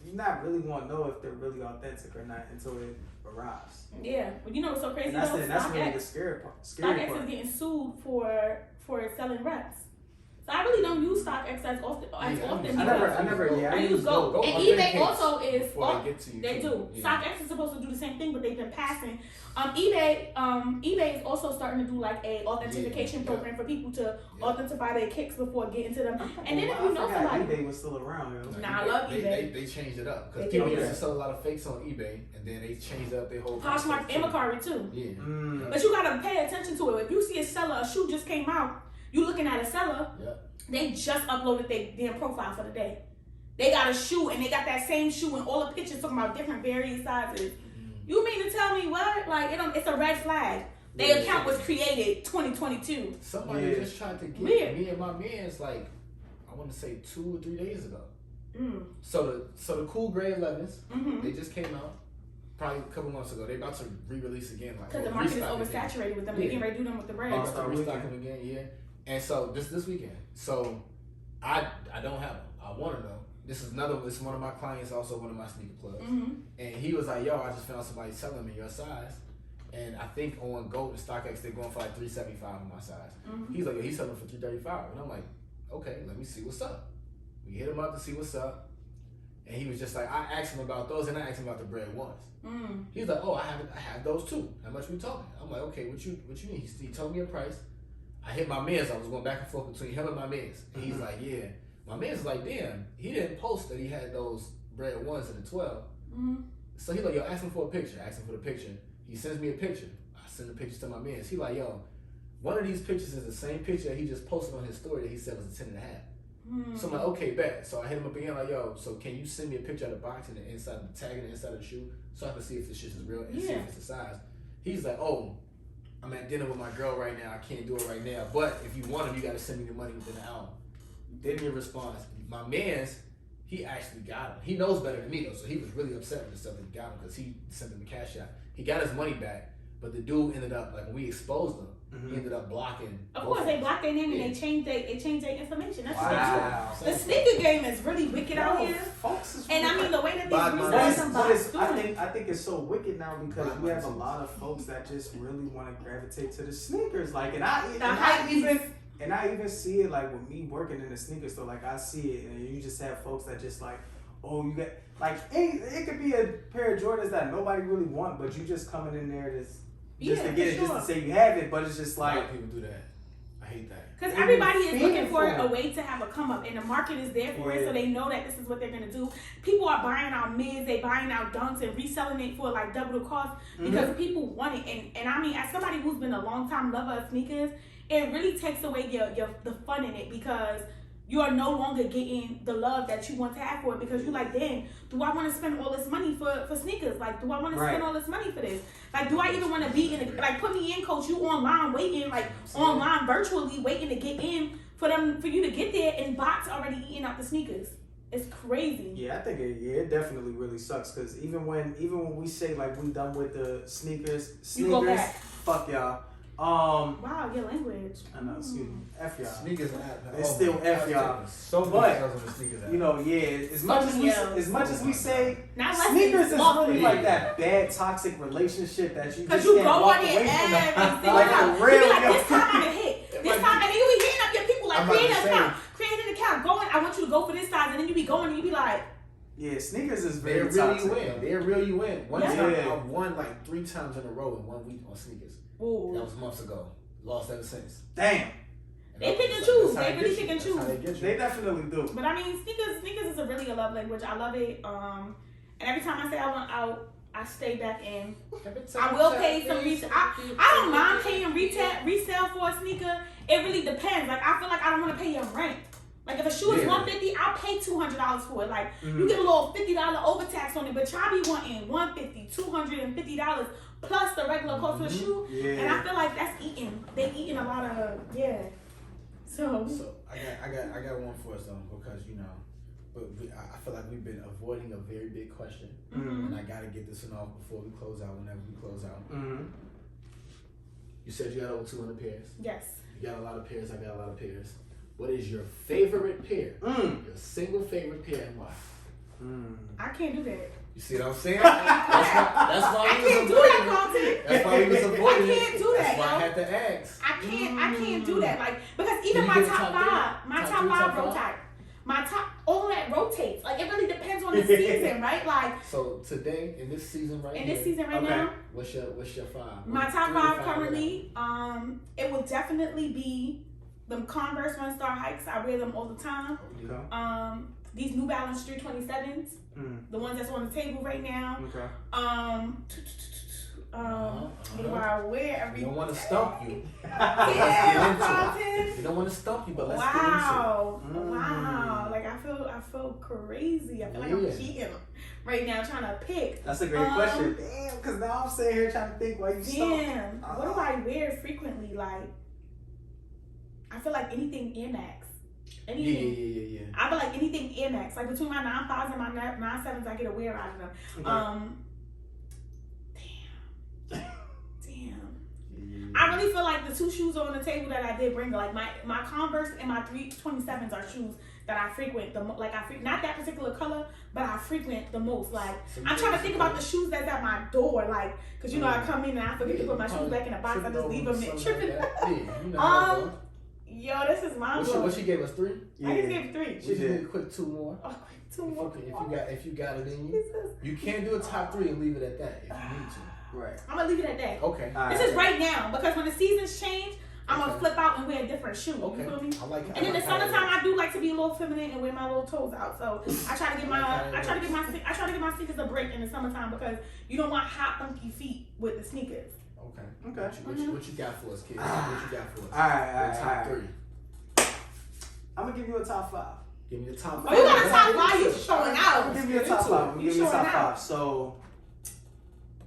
you not really want to know if they're really authentic or not until it arrives. Yeah, but you know what's so crazy? And that's really the scary part. StockX is getting sued for selling reps. So I really don't use StockX as often. I use Go. And eBay also is. They do. Yeah. StockX is supposed to do the same thing, but they've been passing. eBay is also starting to do like a authentication program for people to authentify their kicks before getting to them. And then if you know somebody, eBay was still around. I love eBay. They changed it up because people used to sell a lot of fakes on eBay, and then they changed up their whole. Poshmark and Macari too. Yeah. But you gotta pay attention to it. If you see a seller, a shoe just came out. You looking at a seller, they just uploaded their profile for the day. They got a shoe and they got that same shoe and all the pictures talking about different various sizes. You mean to tell me what? Like it's a red flag. Their account was created 2022. Somebody just tried to get me and my man's like, I want to say 2 or 3 days ago. So the cool gray 11s, they just came out. Probably a couple months ago. They about to re-release again. Because the market is oversaturated with them. They getting ready to do them with the brands. They start restocking again, And so this weekend. So I don't have them. I want to know. This is one of my clients, also one of my sneaker plugs. And he was like, yo, I just found somebody selling them in your size. And I think on Gold and StockX, they're going for like $375 on my size. He's like, yo, he's selling for $335. And I'm like, okay, let me see what's up. We hit him up to see what's up. And he was just like, I asked him about those and I asked him about the bread ones. He's like, oh, I have those too. How much we talking? I'm like, okay, what you mean? He told me a price. I hit my mans. I was going back and forth between him and my mans. And he's like, yeah. My man's like, damn, he didn't post that he had those bread ones in the 12. So he's like, yo, ask him for a picture. Ask him for the picture. He sends me a picture. I send the pictures to my mans. He like, yo, one of these pictures is the same picture that he just posted on his story that he said was a 10.5. So I'm like, okay, bet. So I hit him up again, like, yo, so can you send me a picture of the box and the inside, the tag and the inside of the shoe, so I can see if this shit is real and see if it's the size. He's like, oh, I'm at dinner with my girl right now. I can't do it right now. But if you want them, you got to send me the money within an hour. Didn't get a response. My man's, he actually got him. He knows better than me, though, so he was really upset with himself that he got him because he sent him the cash out. He got his money back, but the dude ended up, like, when we exposed him, he ended up blocking. Of course, they blocked their name and they changed their information. That's what they do. The sneaker game is really wicked out here. And I mean, the way that these resellers I think it's so wicked now because we have a lot of folks that just really want to gravitate to the sneakers. Like, and I even see it like with me working in the sneaker store. Like, I see it, and you just have folks that just like, oh, you get like it could be a pair of Jordans that nobody really want, but you just coming in there just to get it, just to say you have it, but it's just like a lot of people do that. I hate that. Because everybody is looking for a way to have a come up, and the market is there for it, so they know that this is what they're gonna do. People are buying out mids, they buying out dunks, and reselling it for like double the cost because people want it. And I mean, as somebody who's been a long time lover of sneakers, it really takes away the fun in it because you are no longer getting the love that you want to have for it because you're like, damn, do I want to spend all this money for sneakers? Like, do I want to spend all this money for this? Like, do I even want to be in a, like, put me in, coach, you online waiting, like, online virtually waiting to get in for you to get there and bots already eating out the sneakers. It's crazy. Yeah, I think it definitely really sucks because even when we say like we done with the sneakers, you go back. Fuck y'all. Wow, your language. I know, excuse me. F y'all. Sneakers It's still F y'all. So but on the sneakers you know, as much as we say, sneakers is really like that bad toxic relationship that you just you can't go walk on away there from. everything. Like You for real, be like, this time I'm gonna hit. This time, and then you be hitting up your people like, create an account, going. I want you to go for this size, and then you be going, and you be like. Yeah, sneakers is very They're toxic. They're really win. One time I won like 3 times in a row in 1 week on sneakers. Ooh. That was months ago. Lost ever since. Damn. They pick and choose. They really pick and choose. They definitely do. But I mean, sneakers is really a love language. I love it. And every time I say I want out, I stay back in. I will pay some resale. I don't mind paying resale for a sneaker. It really depends. Like I feel like I don't want to pay your rent. Like if a shoe is $150, I'll pay $200 for it. Like you get a little $50 overtax on it, but y'all be wanting $150, $250 plus the regular cost of the shoe. Yeah. And I feel like that's eating. They eating a lot of So I got one for us though because I feel like we've been avoiding a very big question, and I gotta get this one off before we close out. Whenever we close out, you said you got over 200 pairs. Yes. You got a lot of pairs. I got a lot of pairs. What is your favorite pair? Your single favorite pair and why? I can't do that. You see what I'm saying? That's why I can't do that, Carlton. That's why we was avoiding it. I can't do that. That's why I had to ask. I can't do that. Like because even my top five rotate. My top, all that rotates. Like it really depends on the season, right? Like so today in this season now, what's your 5? My top 5 currently, it will definitely be them Converse One Star Hikes. I wear them all the time. These New Balance 327s, the ones that's on the table right now. What do I wear every day? We don't want to stump you. Yeah, we don't want to stump you, but let's Wow. Like I feel crazy. I feel like I'm cheating right now trying to pick. That's a great question. Damn, because now I'm sitting here trying to think why you what do I wear frequently? Like I feel like anything Air Max. Anything. Yeah. I feel like anything Air Max. Like between my 9.5s and my 9.7s, I get a wear out of them. Okay. Damn. I really feel like the 2 shoes on the table that I did bring, like my Converse and my 327s are shoes that I frequent not that particular color, but I frequent the most. Like I'm trying to think about the shoes that's at my door, like because I come in and I forget to put my shoes back in the box. I just leave them in tripping. Yo, this is my what she gave us 3? Yeah. I just gave 3. She did a quick 2 more. Oh, quick 2 more. If you got it in you, you can do a top 3 and leave it at that if you need to. Right. I'm gonna leave it at that. Okay. This is right now because when the seasons change, I'm gonna flip out and wear a different shoe. Okay. You feel me? I like it. And in the summertime, I do like to be a little feminine and wear my little toes out. So I try to give my sneakers a break in the summertime because you don't want hot, funky feet with the sneakers. Okay. What you got for us, kids? What you got for us? All right. Top 3. I'm gonna give you a top 5. Give me a top 5. Oh, you got a top 5? You showing out. I'm gonna give you a top 5. So,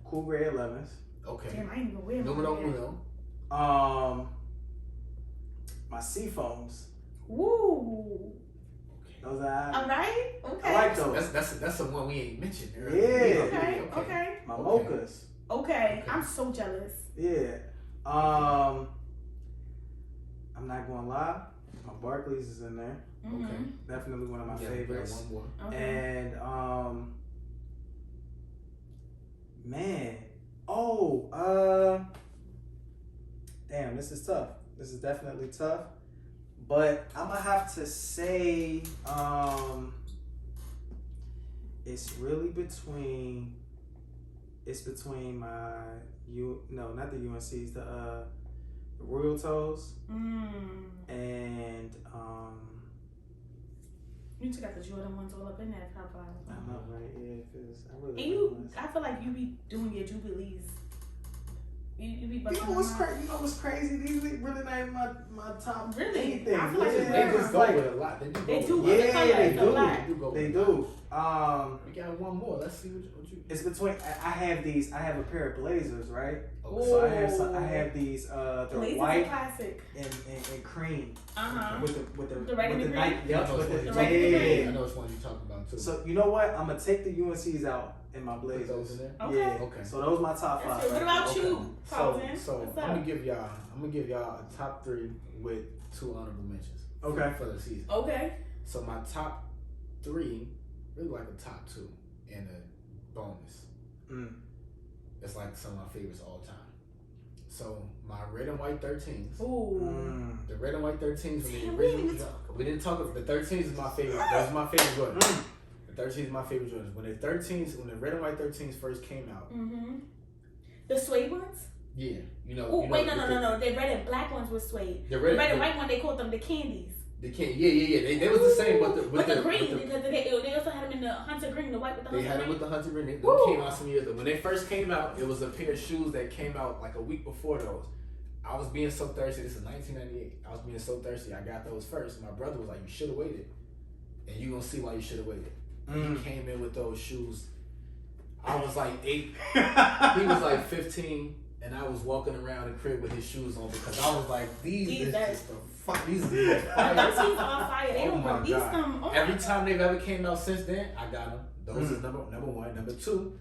cool gray 11s. Okay. Damn, I ain't even wear Numero 1. My Seafoams. Woo. Those are all right. Okay. I like those. That's the one we ain't mentioned earlier. Yeah. Okay. My Mochas. Okay. I'm so jealous. Yeah. I'm not gonna lie. My Barclays is in there. Okay. Definitely one of my favorites. One more. Okay. And man. Damn, this is tough. This is definitely tough. But I'm gonna have to say it's really between my not the UNC's, Royal Toes, Mm. and You two got the Jordan ones all up in that top five. I know, right? Yeah, because I really. And you, I feel like you be doing your Jubilees. You be You busting know what's them out. crazy? You know what's crazy? These really not even my top. Really? anything. I feel like Yeah, it's They rare. just go with a lot. They do. with a lot. The color Yeah, is they a do. lot. They do. We got one more. Let's see what you. It's between. I have these. I have a pair of Blazers, right? Oh, So I have these. They're Blazers are white classic. and cream. Uh-huh. With the The red and with the the green? Nike. Yeah, Yep, with The the red and the I green. know which one you're talking about too. So you know what? I'm gonna take the UNCs out in my Put Blazers. those in there. Okay. Yeah. Okay. So those my top That's five. it. What right about there. you, Carlton? So What's I'm up? gonna give y'all a top 3 with 2 honorable mentions. Okay. For the season. Okay. So my top 3, really like a top 2 and a bonus. Mm. It's like some of my favorites all time. So my red and white 13s. Ooh. Mm. The red and white 13s when Damn, the we didn't original. even talk We didn't talk about the 13s is my favorite. Those are my favorite Jordans. Mm. The 13s is my favorite Jordans. When the red and white 13s first came out, Mm-hmm. The suede ones? yeah, Oh, wait, no. The red and black ones were suede. The The red, and white one, they called them the candies. They can't. Yeah. They was the same, but with the green, because they also had them in the hunter green, the white with the they hunter had them green. with the hunter green. They Woo. came out some years ago. When they first came out, it was a pair of shoes that came out like a week before those. I was being so thirsty. This is 1998. I was being so thirsty. I got those first. My brother was like, "You should have waited," and you gonna see why you should have waited. Mm. He came in with those shoes. I was like 8. He was like 15. And I was walking around the crib with his shoes on because I was like, these is just the fuck. These is The fire. 13s are fire. They Oh don't my release God. them. Oh Every my time they've ever came out since then, I got them. Those Mm. is number 1. Number 2,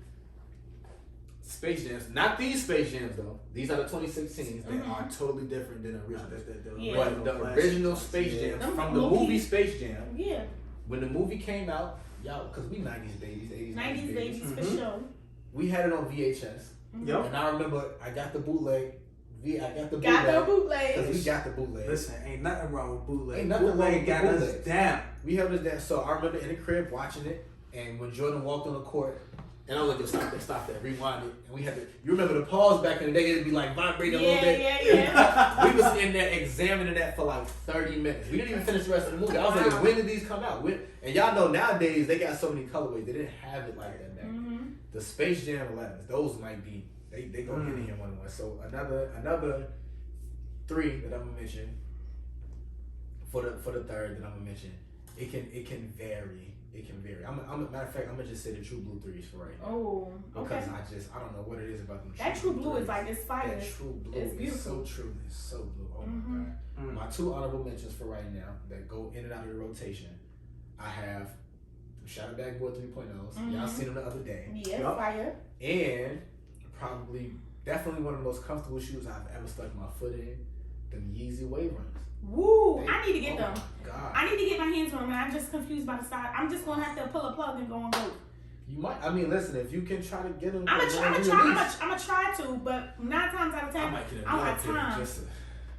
Space Jams. Not these Space Jams though. These are the 2016s. They Mhm. are totally different than the original. Yeah. But the original Space Jams Them from the low-key- movie Space Jam, Yeah. when the movie came out, y'all, because we 90s babies, 80s 90s babies for Mhm. sure. we had it on VHS. Yep. And I remember I got the bootleg. I got the bootleg. Got the Because bootlegs. we got the bootleg. Listen, ain't nothing wrong with bootleg. Ain't nothing wrong Bootleg with got the us bootlegs. down. We held us down. So I remember in the crib watching it, and when Jordan walked on the court, and I was like, stop that, rewind it. And we had to, you remember the pause back in the day, it'd be like vibrating a little bit. Yeah. We was in there examining that for like 30 minutes. We didn't even finish the rest of the movie. I was Wow. like, when did these come out? And y'all know nowadays, they got so many colorways. They didn't have it like that back then. Mm-hmm. The Space Jam 11s, those might be, they go in here one. So another 3 that I'm gonna mention for the third that I'm gonna mention. It can vary. Matter of fact, I'm gonna just say the True Blue 3s for right now. Oh, okay. Because I don't know what it is about them. That True Blue is like, it's fire. That True Blue It's is beautiful. so true. It's so blue. Oh Mhm. my god. Mm. My 2 honorable mentions for right now that go in and out of the rotation. I have Shadow Bag Boy 3.0s. Y'all Mhm. seen them the other day. Yeah, Yup. fire. And definitely one of the most comfortable shoes I've ever stuck my foot in. Them Yeezy Wave Runs. Woo! They- I need to get oh them. my God. I need to get my hands on them, and I'm just confused by the style. I'm just gonna have to pull a plug and go on both. You might. I mean, listen. If you can try to get them, I'm gonna try to, but 9 times out of I 10, might get I don't another got pair time. just to,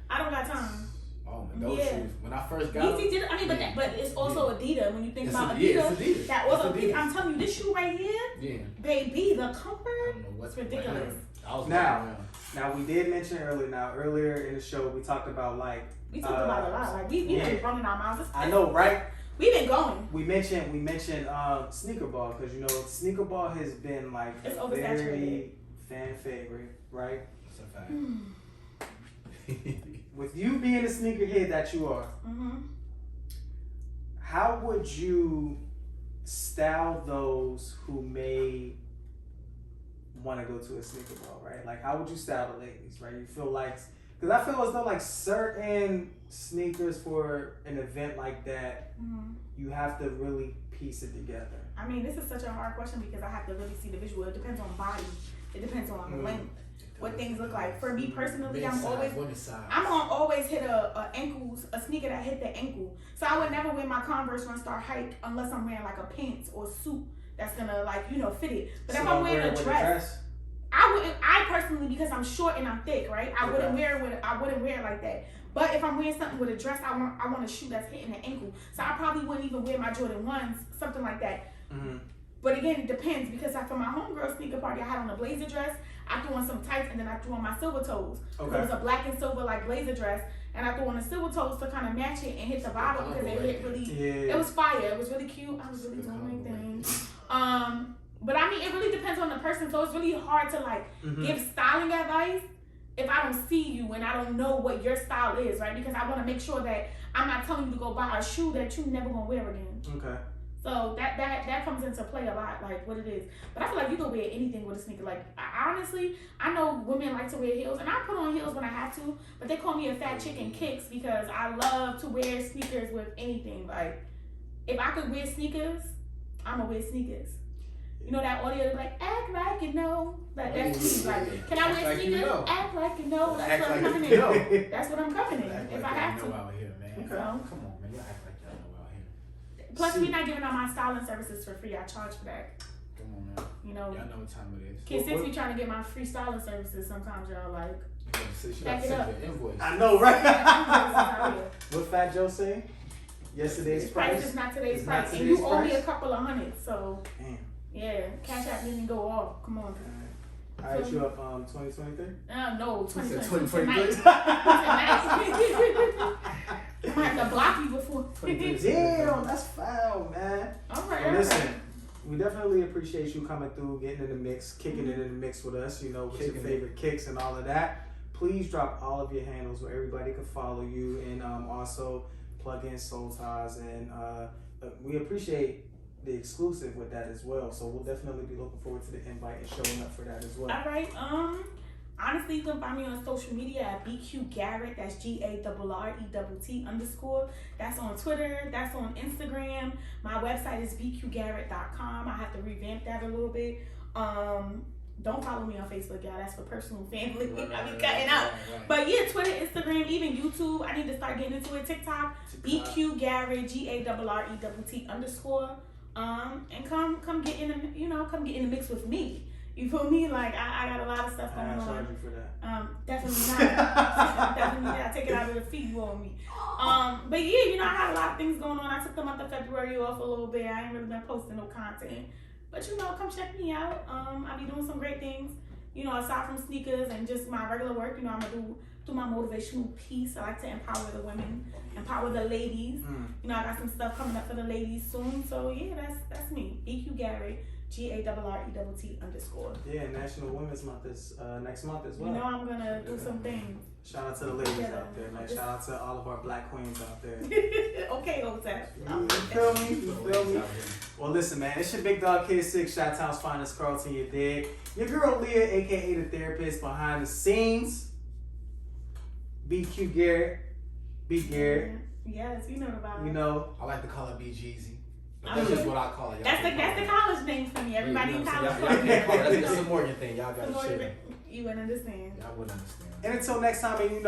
I don't got time. oh man, those Yeah. shoes. When I first got them, Yeezy did. I mean, but it's also Adidas. When you think It's about Adidas. Adidas, It's Adidas. that was It's Adidas. Adidas. I'm telling you, this shoe right here, yeah. baby, the I comfort. don't know what's It's ridiculous. I was Now, walking around. Now we did mention earlier in the show we talked about like We talked about it a lot. Like we yeah. been running our mouths. I know, right? We've been going. We mentioned sneaker ball because sneaker ball has been like It's a oversaturated. very fan favorite, right? That's a fact. With you being the sneakerhead that you are, Mm-hmm. how would you style those who may want to go to a sneaker ball, right? Like, how would you style the ladies, right? You feel like, because I feel as though like certain sneakers for an event like that, Mm-hmm. you have to really piece it together. I mean, this is such a hard question because I have to really see the visual. It depends on body. It depends on length. What things look like. For me personally, Men's I'm size, always women's size. I'm gonna always hit a sneaker that hit the ankle. So I would never wear my Converse Run Star Hike unless I'm wearing like a pants or suit that's gonna fit it. But if I'm wearing a dress, I personally, because I'm short and I'm thick, right? I wouldn't wear it like that. But if I'm wearing something with a dress, I want a shoe that's hitting the ankle. So I probably wouldn't even wear my Jordan 1s, something like that. Mm-hmm. But again, it depends because for my homegirl sneaker party, I had on a blazer dress. I threw on some tights and then I threw on my silver toes. Okay. It was a black and silver like blazer dress, and I threw on the silver toes to kind of match it and hit the bottom because it hit really. Yeah. It was fire. It was really cute. I was really doing my thing. But I mean, it really depends on the person. So it's really hard to like give styling advice if I don't see you and I don't know what your style is, right? Because I want to make sure that I'm not telling you to go buy a shoe that you never gonna wear again. Okay. So that comes into play a lot, like what it is. But I feel like you can wear anything with a sneaker. Like honestly, I know women like to wear heels, and I put on heels when I have to. But they call me a fat chick in kicks because I love to wear sneakers with anything. Like if I could wear sneakers, I'ma wear sneakers. You know that audio like act like you know, like that's me. Like can I wear sneakers? Act like you know. That's what I'm coming in. That's what I'm coming in if I have to. Out here, man. Okay. Come on, man. You act like y'all know out here. Plus, we're not giving out my styling services for free. I charge for that. Come on, man. You know, y'all know what time it is. Kid 6 be trying to get my free styling services. Sometimes y'all like. She back got to it send up. you an invoice. I know, right? Yeah. What Fat Joe say? Yesterday's Price price is not today's It's price, not and you today's owe me price? a couple of hundred. So Damn. yeah, Cash App didn't go off. Come on. All right, you up 2023? No, He said 2023. 2023. I might have to block you before. Damn, that's foul, man. All right. Well, listen, we definitely appreciate you coming through, getting in the mix, kicking it in the mix with us, you know, with your favorite kicks and all of that. Please drop all of your handles where everybody can follow you, and also plug in Soul Ties, and we appreciate the exclusive with that as well. So we'll definitely be looking forward to the invite and showing up for that as well. All right. Honestly, you can find me on social media at B.Garrett. That's GARRET_. That's on Twitter. That's on Instagram. My website is bqgarrett.com. I have to revamp that a little bit. Don't follow me on Facebook, y'all. That's for personal family. I be cutting out. But yeah, Twitter, Instagram, even YouTube. I need to start getting into it. TikTok, B.Garrett, GARRET_. And come get in the, come get in the mix with me. You feel me? Like I got a lot of stuff going on. I charge you for that. Definitely not. Definitely not. I take it out of the fee you owe me. But yeah, I had a lot of things going on. I took the month of February off a little bit. I ain't really been posting no content. But come check me out. I'll be doing some great things. Aside from sneakers and just my regular work, I'm gonna do my motivational piece. I like to empower the women, empower the ladies. I got some stuff coming up for the ladies soon. So yeah, that's me. B.Garrett, GARRET_. Yeah, National Women's Month is next month as well. I'm gonna do some things. Shout out to the ladies out there, man. Shout out to all of our black queens out there. Okay, Otep. You feel me? You feel me? Well, listen, man. It's your big dog Kid 6, Chi-Town's finest Carlton, you dig? Your girl Leah, aka the therapist behind the scenes. B.Garrett. B.Garrett. Yes, you know about it. I like to call it B Jeezy. That's just what I call it. That's the college name for me. Everybody in college calls me. That's a Morgan thing. Y'all got to chill. You wouldn't understand. Y'all would understand. And until next time, and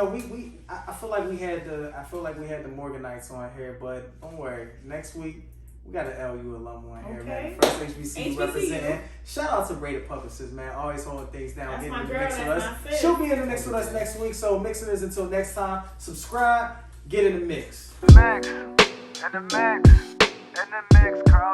I feel like we had the Morganites on here, but don't worry. Next week we got an LU alum on here, man. First HBCU representing. Shout out to Rated Publicists, man. Always holding things down, getting in the mix with us. She'll be in the mix with us next week. So Mixers, until next time, subscribe, get in the mix. The mix, and the mix, and the mix, Carl.